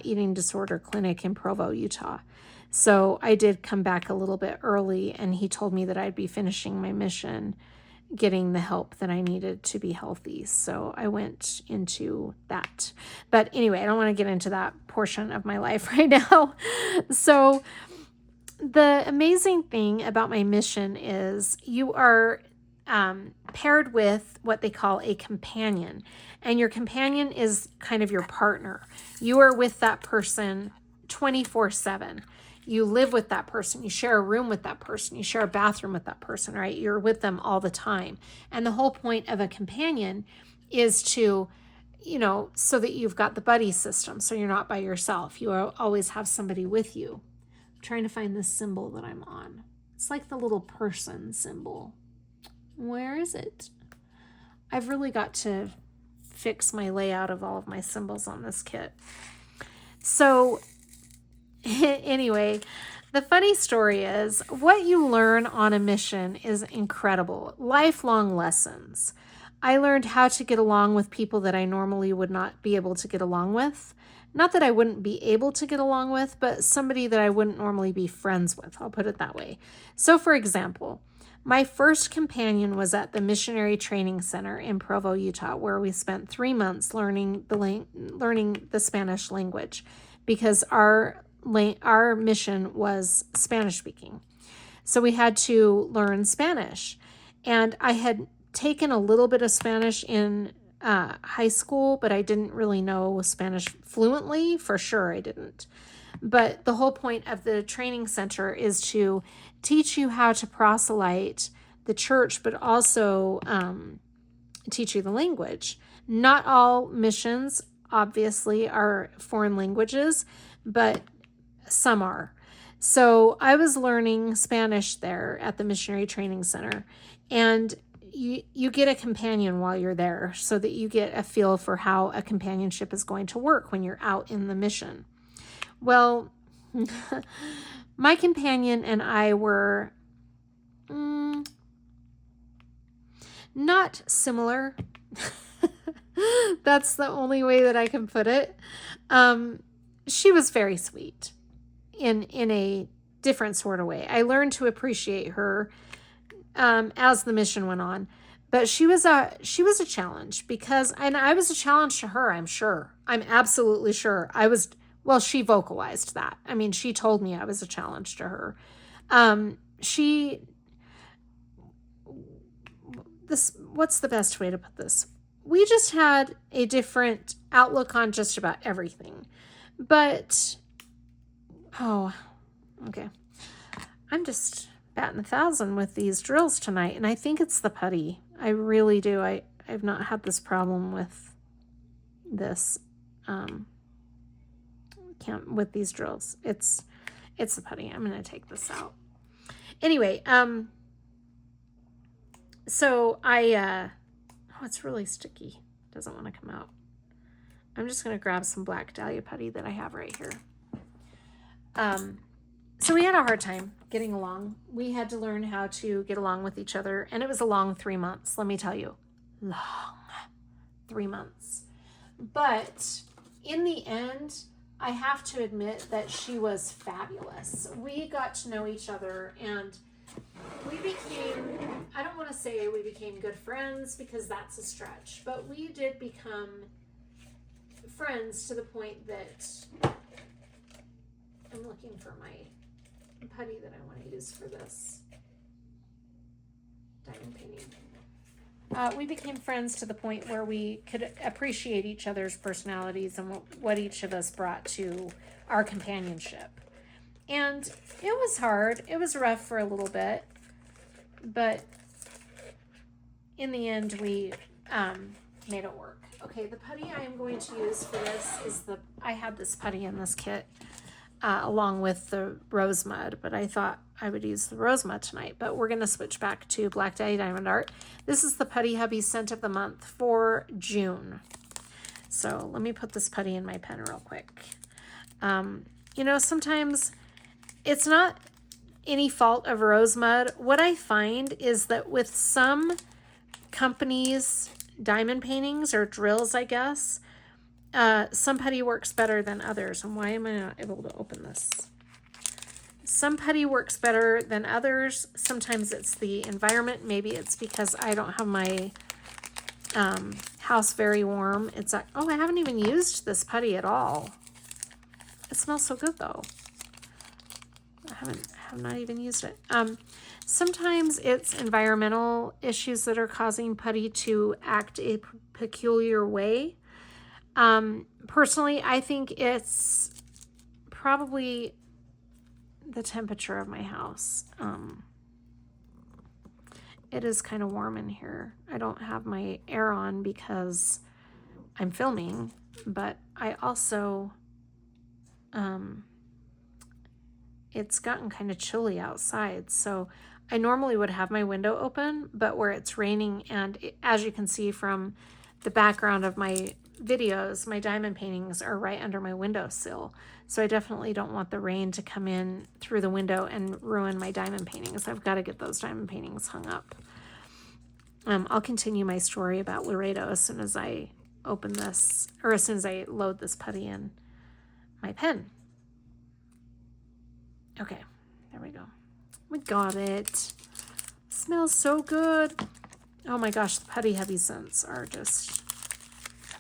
eating disorder clinic in Provo, Utah. So I did come back a little bit early, and he told me that I'd be finishing my mission, getting the help that I needed to be healthy. So I went into that. But anyway, I don't want to get into that portion of my life right now. So the amazing thing about my mission is you are paired with what they call a companion. And your companion is kind of your partner. You are with that person 24/7. You live with that person. You share a room with that person. You share a bathroom with that person, right? You're with them all the time. And the whole point of a companion is to, so that you've got the buddy system. So you're not by yourself. You always have somebody with you. I'm trying to find this symbol that I'm on. It's like the little person symbol. Where is it? I've really got to fix my layout of all of my symbols on this kit. So anyway, the funny story is what you learn on a mission is incredible. Lifelong lessons. I learned how to get along with people that I normally would not be able to get along with. Not that I wouldn't be able to get along with, but somebody that I wouldn't normally be friends with. I'll put it that way. So for example, my first companion was at the Missionary Training Center in Provo, Utah, where we spent 3 months learning the Spanish language, because our mission was Spanish speaking. So we had to learn Spanish. And I had taken a little bit of Spanish in high school, but I didn't really know Spanish fluently. For sure, I didn't. But the whole point of the training center is to teach you how to proselyte the church, but also teach you the language. Not all missions, obviously, are foreign languages, but some are. So I was learning Spanish there at the Missionary Training Center, and you get a companion while you're there so that you get a feel for how a companionship is going to work when you're out in the mission. Well, my companion and I were not similar. That's the only way that I can put it. She was very sweet in a different sort of way. I learned to appreciate her as the mission went on. But she was a challenge and I was a challenge to her, I'm sure. I'm absolutely sure. She vocalized that. I mean, she told me I was a challenge to her. What's the best way to put this? We just had a different outlook on just about everything. But, okay. I'm just batting 1,000 with these drills tonight, and I think it's the putty. I really do. I've not had this problem with this, with these drills. It's the putty. I'm going to take this out. Anyway, so it's really sticky. Doesn't want to come out. I'm just going to grab some black Dahlia putty that I have right here. So we had a hard time getting along. We had to learn how to get along with each other, and it was a long 3 months, let me tell you. Long 3 months. But in the end, I have to admit that she was fabulous. We got to know each other, and we became, I don't want to say we became good friends because that's a stretch, but we did become friends to the point that I'm looking for my putty that I want to use for this diamond painting. We became friends to the point where we could appreciate each other's personalities and what each of us brought to our companionship. And it was hard. It was rough for a little bit, but in the end, we made it work. Okay, the putty I am going to use for this is I had this putty in this kit. along with the rose mud, but I thought I would use the rose mud tonight. But we're going to switch back to Black Dahlia Diamond Art. This is the Putty Hubby scent of the month for June. So let me put this putty in my pen real quick. You know, sometimes it's not any fault of rose mud. What I find is that with some companies' diamond paintings or drills, I guess, some putty works better than others. And why am I not able to open this? Some putty works better than others. Sometimes it's the environment. Maybe it's because I don't have my house very warm. It's like, oh, I haven't even used this putty at all. It smells so good though. I have not even used it. Sometimes it's environmental issues that are causing putty to act a peculiar way. Personally, I think it's probably the temperature of my house. It is kind of warm in here. I don't have my air on because I'm filming, but I also, it's gotten kind of chilly outside. So I normally would have my window open, but where it's raining, and as you can see from the background of my videos, my diamond paintings are right under my windowsill. So I definitely don't want the rain to come in through the window and ruin my diamond paintings. I've got to get those diamond paintings hung up. I'll continue my story about Laredo as soon as I open this, or as soon as I load this putty in my pen. Okay, there we go. We got it. Smells so good. Oh my gosh, the Putty Hubby scents are just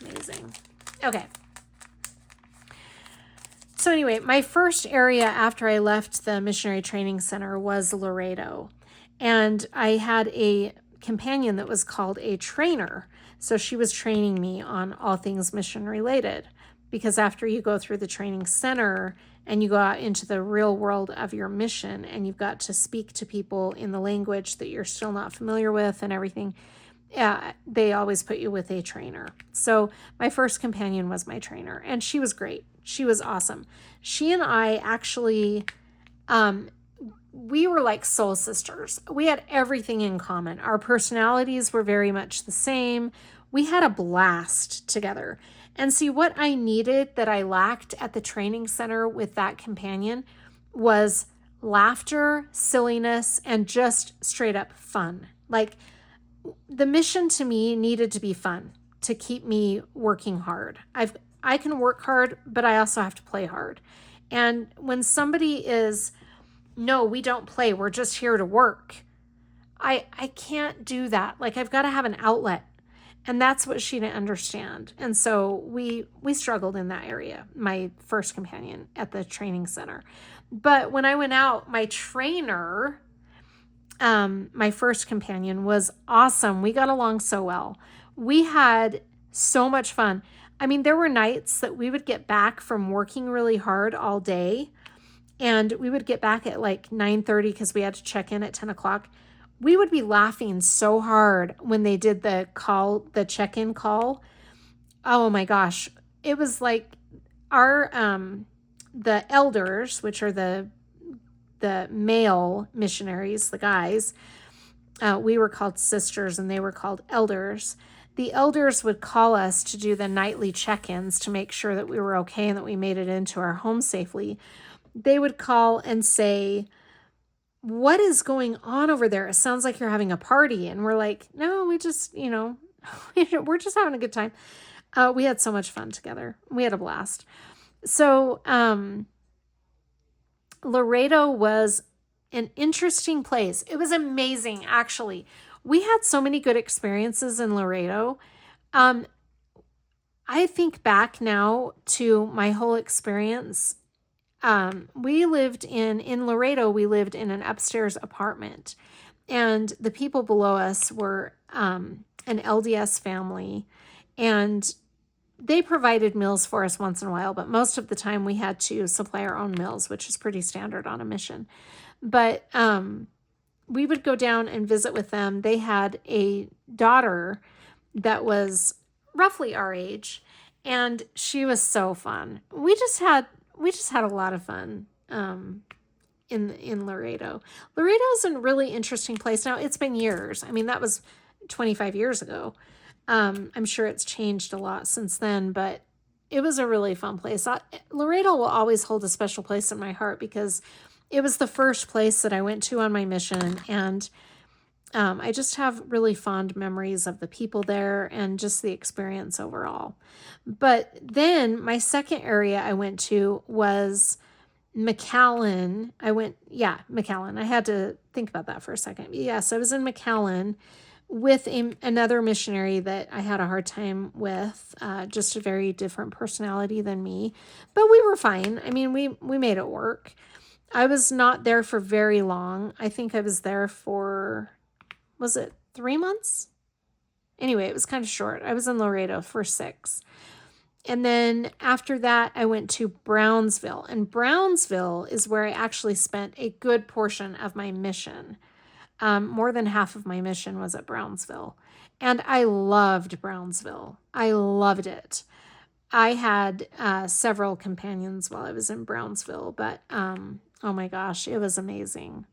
amazing. Okay. So anyway, my first area after I left the missionary training center was Laredo. And I had a companion that was called a trainer. So she was training me on all things mission related. Because after you go through the training center and you go out into the real world of your mission and you've got to speak to people in the language that you're still not familiar with and everything, they always put you with a trainer. So my first companion was my trainer, and she was great. She was awesome. She and I actually, we were like soul sisters. We had everything in common. Our personalities were very much the same. We had a blast together. And see, what I needed that I lacked at the training center with that companion was laughter, silliness, and just straight up fun. Like, the mission to me needed to be fun to keep me working hard. I can work hard, but I also have to play hard. And when somebody is, no, we don't play, we're just here to work, I can't do that. Like, I've got to have an outlet. And that's what she didn't understand. And so we struggled in that area, my first companion at the training center. But when I went out, my trainer, my first companion, was awesome. We got along so well. We had so much fun. I mean, there were nights that we would get back from working really hard all day, and we would get back at like 9:30 because we had to check in at 10 o'clock. We would be laughing so hard when they did the check-in call. Oh my gosh. It was like our, the elders, which are the male missionaries, the guys, we were called sisters and they were called elders. The elders would call us to do the nightly check-ins to make sure that we were okay and that we made it into our home safely. They would call and say, what is going on over there? It sounds like you're having a party. And we're like, no, we just, we're just having a good time. We had so much fun together. We had a blast. So Laredo was an interesting place. It was amazing, actually. We had so many good experiences in Laredo. I think back now to my whole experience. We lived in Laredo, we lived in an upstairs apartment, and the people below us were an LDS family, and they provided meals for us once in a while, but most of the time we had to supply our own meals, which is pretty standard on a mission. But we would go down and visit with them. They had a daughter that was roughly our age, and she was so fun. We just had we just had a lot of fun in Laredo. Laredo's a really interesting place. Now, it's been years. I mean, that was 25 years ago. I'm sure it's changed a lot since then, but it was a really fun place. Laredo will always hold a special place in my heart because it was the first place that I went to on my mission, and I just have really fond memories of the people there and just the experience overall. But then my second area I went to was McAllen. McAllen. I had to think about that for a second. Yes, I was in McAllen with another missionary that I had a hard time with, just a very different personality than me. But we were fine. I mean, we made it work. I was not there for very long. I think I was there for, was it 3 months? Anyway, it was kind of short. I was in Laredo for 6. And then after that, I went to Brownsville. And Brownsville is where I actually spent a good portion of my mission. More than half of my mission was at Brownsville. And I loved Brownsville. I loved it. I had several companions while I was in Brownsville, but oh my gosh, it was amazing.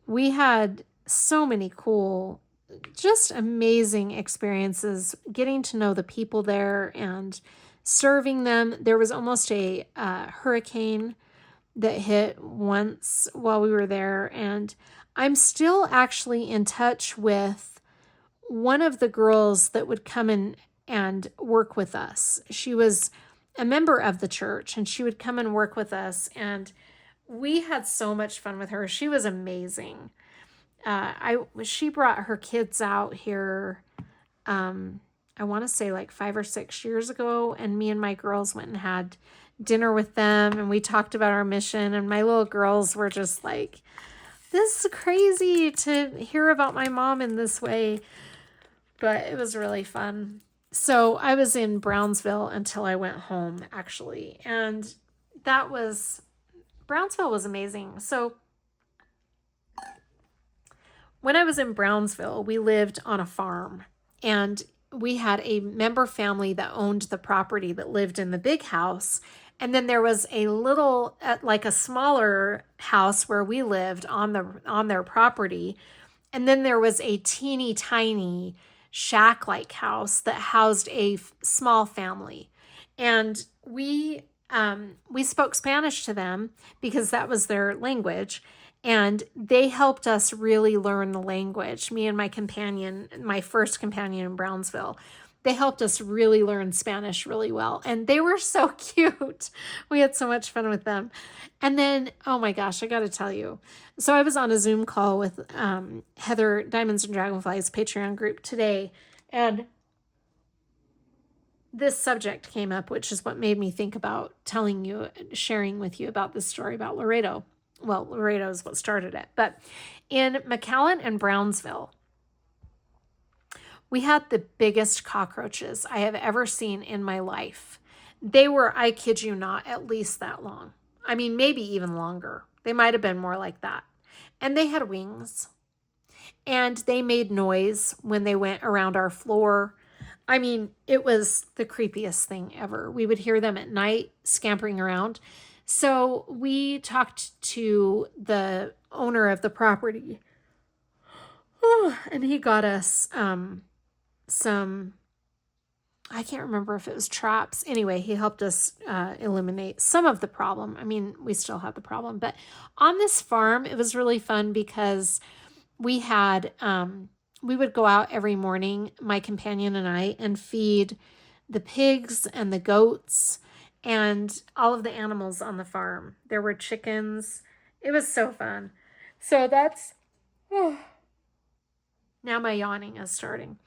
We had so many cool, just amazing experiences getting to know the people there and serving them. There was almost a hurricane that hit once while we were there, and I'm still actually in touch with one of the girls that would come in and work with us. She was a member of the church, and she would come and work with us, and we had so much fun with her. She was amazing. She brought her kids out here, I want to say like 5 or 6 years ago, and me and my girls went and had dinner with them, and we talked about our mission, and my little girls were just like, this is crazy to hear about my mom in this way, but it was really fun. So I was in Brownsville until I went home, actually, and Brownsville was amazing. So when I was in Brownsville, we lived on a farm, and we had a member family that owned the property that lived in the big house. And then there was a little, like a smaller house where we lived on their property. And then there was a teeny tiny shack-like house that housed a small family. And we spoke Spanish to them because that was their language. And they helped us really learn the language. Me and my first companion in Brownsville, they helped us really learn Spanish really well. And they were so cute. We had so much fun with them. And then, oh my gosh, I got to tell you. So I was on a Zoom call with Heather, Diamonds and Dragonflies Patreon group today. And this subject came up, which is what made me think about sharing with you about this story about Laredo. Well, Laredo is what started it. But in McAllen and Brownsville, we had the biggest cockroaches I have ever seen in my life. They were, I kid you not, at least that long. I mean, maybe even longer. They might have been more like that. And they had wings. And they made noise when they went around our floor. I mean, it was the creepiest thing ever. We would hear them at night scampering around. So we talked to the owner of the property. And he got us some, I can't remember if it was traps. Anyway, he helped us eliminate some of the problem. I mean, we still had the problem. But on this farm, it was really fun because we would go out every morning, my companion and I, and feed the pigs and the goats and all of the animals on the farm. There were chickens. It was so fun. So now my yawning is starting.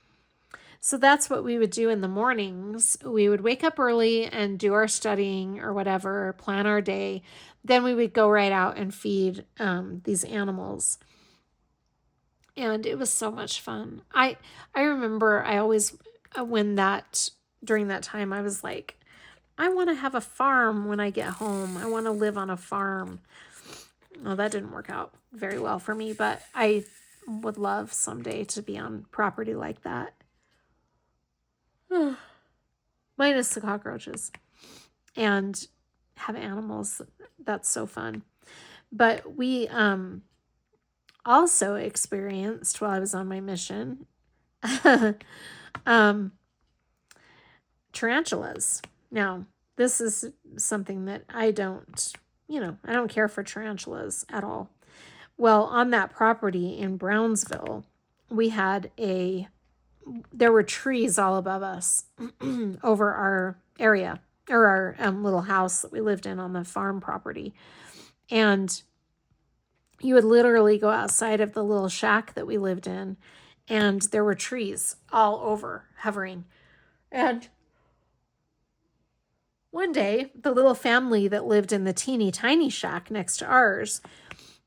So that's what we would do in the mornings. We would wake up early and do our studying or whatever, plan our day. Then we would go right out and feed these animals. And it was so much fun. I remember during that time, I was like, I want to have a farm when I get home. I want to live on a farm. Well, that didn't work out very well for me, but I would love someday to be on property like that. Minus the cockroaches. And have animals. That's so fun. But we also experienced, while I was on my mission, tarantulas. Now, this is something that I don't care for tarantulas at all. Well, on that property in Brownsville, there were trees all above us over our area, or our little house that we lived in on the farm property. And you would literally go outside of the little shack that we lived in, and there were trees all over hovering. And one day, the little family that lived in the teeny tiny shack next to ours,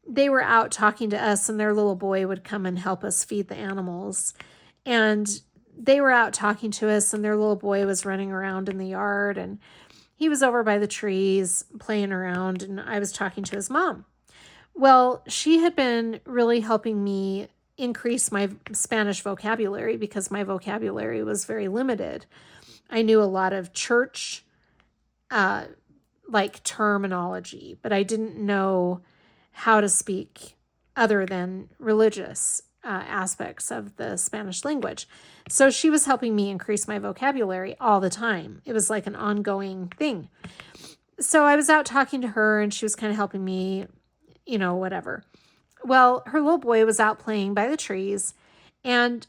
they were out talking to us, and their little boy would come and help us feed the animals. And they were out talking to us, and their little boy was running around in the yard, and he was over by the trees playing around, and I was talking to his mom. Well, she had been really helping me increase my Spanish vocabulary because my vocabulary was very limited. I knew a lot of church terminology, but I didn't know how to speak other than religious aspects of the Spanish language. So she was helping me increase my vocabulary all the time. It was like an ongoing thing. So I was out talking to her, and she was kind of helping me, whatever. Well, her little boy was out playing by the trees, and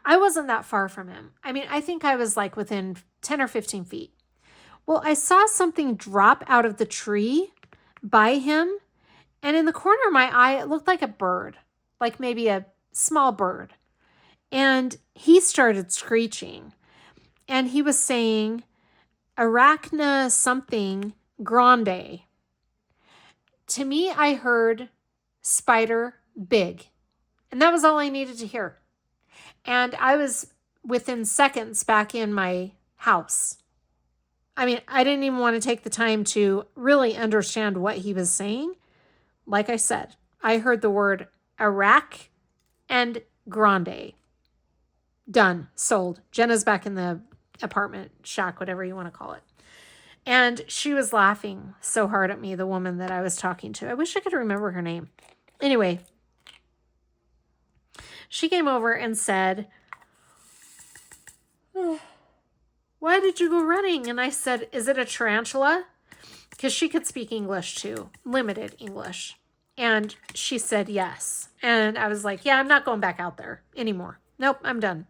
I wasn't that far from him. I mean, I think I was like within 10 or 15 feet. Well, I saw something drop out of the tree by him, and in the corner of my eye, it looked like a bird, like maybe a small bird. And he started screeching, and he was saying, Arachna something grande. To me, I heard spider big, and that was all I needed to hear. And I was within seconds back in my house. I mean, I didn't even want to take the time to really understand what he was saying. Like I said, I heard the word Iraq and grande. Done. Sold. Jenna's back in the apartment shack, whatever you want to call it. And she was laughing so hard at me, the woman that I was talking to. I wish I could remember her name. Anyway, she came over and said, why did you go running? And I said, is it a tarantula? Because she could speak English too, limited English. And she said yes. And I was like, yeah, I'm not going back out there anymore. Nope, I'm done.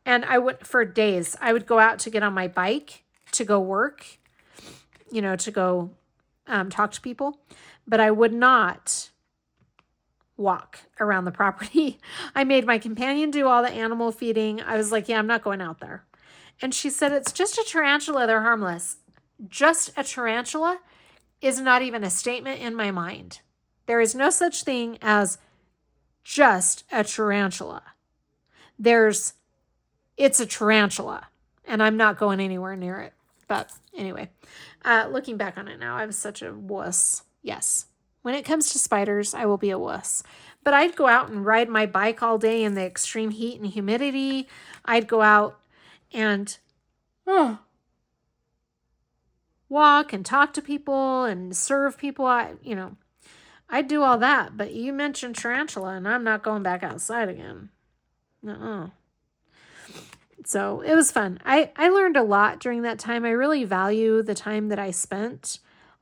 And I would, for days, I would go out to get on my bike to go work, to go talk to people. But I would not walk around the property. I made my companion do all the animal feeding. I was like, yeah, I'm not going out there. And she said, it's just a tarantula. They're harmless. Just a tarantula is not even a statement in my mind. There is no such thing as just a tarantula. It's a tarantula, and I'm not going anywhere near it. But anyway, looking back on it now, I was such a wuss. Yes. When it comes to spiders, I will be a wuss. But I'd go out and ride my bike all day in the extreme heat and humidity. I'd go out and walk and talk to people and serve people. I'd do all that. But you mentioned tarantula, and I'm not going back outside again. So it was fun. I learned a lot during that time. I really value the time that I spent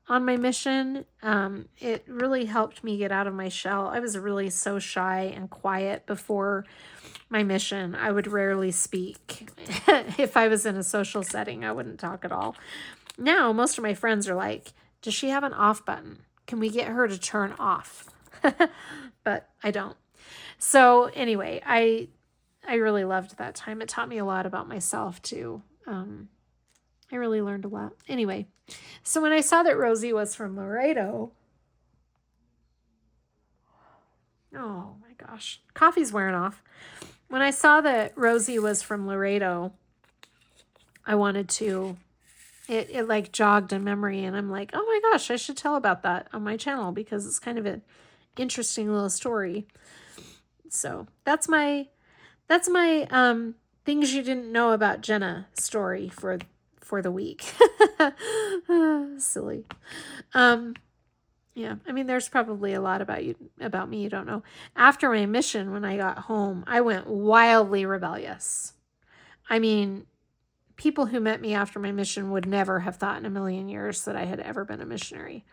on my mission. It really helped me get out of my shell. I was really so shy and quiet before my mission. I would rarely speak. If I was in a social setting, I wouldn't talk at all. Now, most of my friends are like, does she have an off button? Can we get her to turn off? But I don't. So anyway, I really loved that time. It taught me a lot about myself too. I really learned a lot. Anyway, so when I saw that Rosie was from Laredo, oh my gosh, coffee's wearing off. When I saw that Rosie was from Laredo, I wanted to, it like jogged a memory, and I'm like, oh my gosh, I should tell about that on my channel because it's kind of an interesting little story. So that's my things you didn't know about Jenna story for for the week. Silly. Yeah, I mean, there's probably a lot about me you don't know. After my mission, when I got home, I went wildly rebellious. I mean, people who met me after my mission would never have thought in a million years that I had ever been a missionary.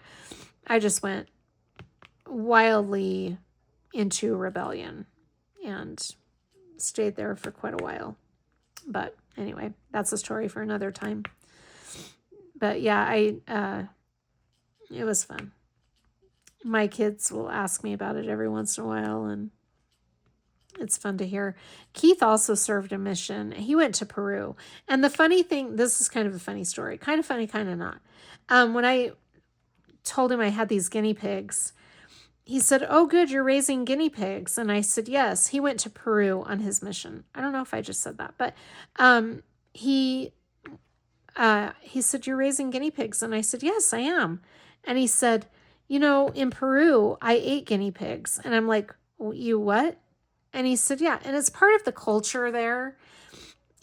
I just went wildly into rebellion and stayed there for quite a while. But anyway, that's a story for another time. But yeah, it was fun. My kids will ask me about it every once in a while, and it's fun to hear. Keith also served a mission. He went to Peru. And the funny thing, this is kind of a funny story. Kind of funny, kind of not. When I told him I had these guinea pigs, he said, "Oh, good, you're raising guinea pigs." And I said, "Yes." He went to Peru on his mission. I don't know if I just said that, but he said, "You're raising guinea pigs." And I said, "Yes, I am." And he said, "You know, in Peru, I ate guinea pigs." And I'm like, "You what?" And he said, "Yeah." And it's part of the culture there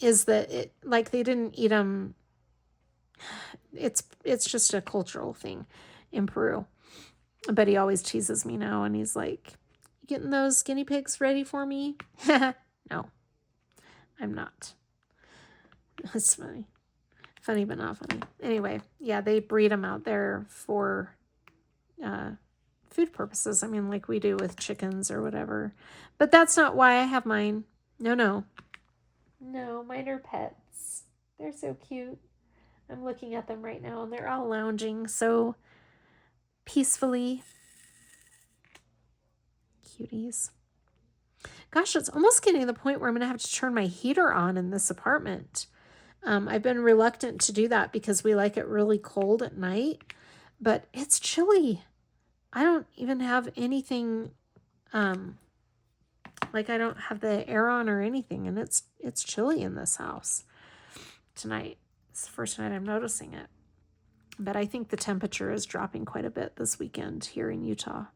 is that they didn't eat them. It's just a cultural thing in Peru. But he always teases me now, and he's like, "You getting those guinea pigs ready for me?" No, I'm not. That's funny. Funny, but not funny. Anyway, yeah, they breed them out there for food purposes. I mean, like we do with chickens or whatever. But that's not why I have mine. No, mine are pets. They're so cute. I'm looking at them right now, and they're all lounging so peacefully. Cuties. Gosh, it's almost getting to the point where I'm going to have to turn my heater on in this apartment. I've been reluctant to do that because we like it really cold at night, but it's chilly. I don't even have anything, I don't have the air on or anything, and it's chilly in this house tonight. It's the first night I'm noticing it. But I think the temperature is dropping quite a bit this weekend here in Utah.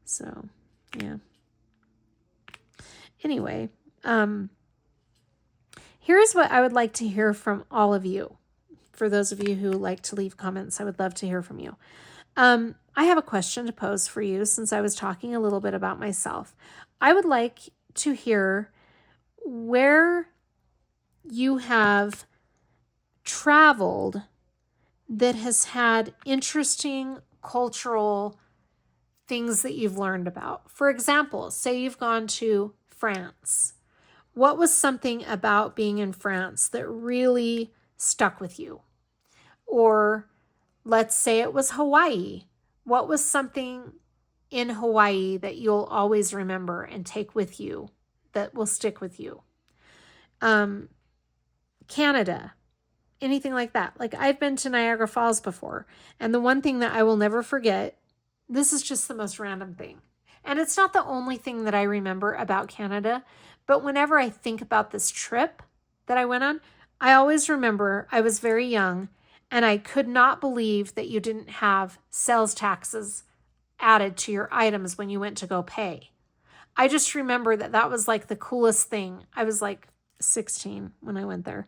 So, yeah. Anyway, here's what I would like to hear from all of you. For those of you who like to leave comments, I would love to hear from you. I have a question to pose for you since I was talking a little bit about myself. I would like to hear where you have traveled that has had interesting cultural things that you've learned about. For example, say you've gone to France. What was something about being in France that really stuck with you? Or let's say it was Hawaii. What was something in Hawaii that you'll always remember and take with you that will stick with you? Canada, anything like that. Like I've been to Niagara Falls before, and the one thing that I will never forget, this is just the most random thing. And it's not the only thing that I remember about Canada, but whenever I think about this trip that I went on, I always remember I was very young and I could not believe that you didn't have sales taxes added to your items when you went to go pay. I just remember that was like the coolest thing. I was like 16 when I went there,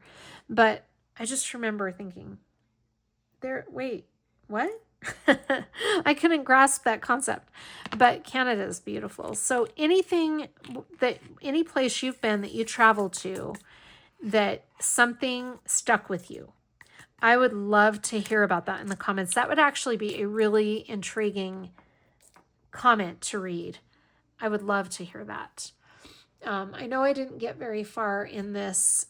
but I just remember thinking, wait, what? I couldn't grasp that concept, but Canada is beautiful. So any place you've been that you traveled to that something stuck with you, I would love to hear about that in the comments. That would actually be a really intriguing comment to read. I would love to hear that. I know I didn't get very far in this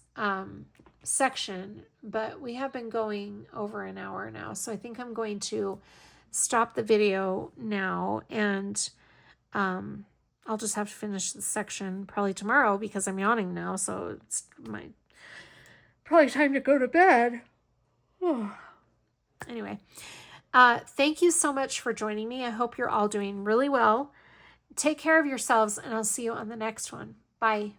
section, but we have been going over an hour now. So I think I'm going to stop the video now, and I'll just have to finish the section probably tomorrow because I'm yawning now. So it's probably time to go to bed. Anyway, thank you so much for joining me. I hope you're all doing really well. Take care of yourselves, and I'll see you on the next one. Bye.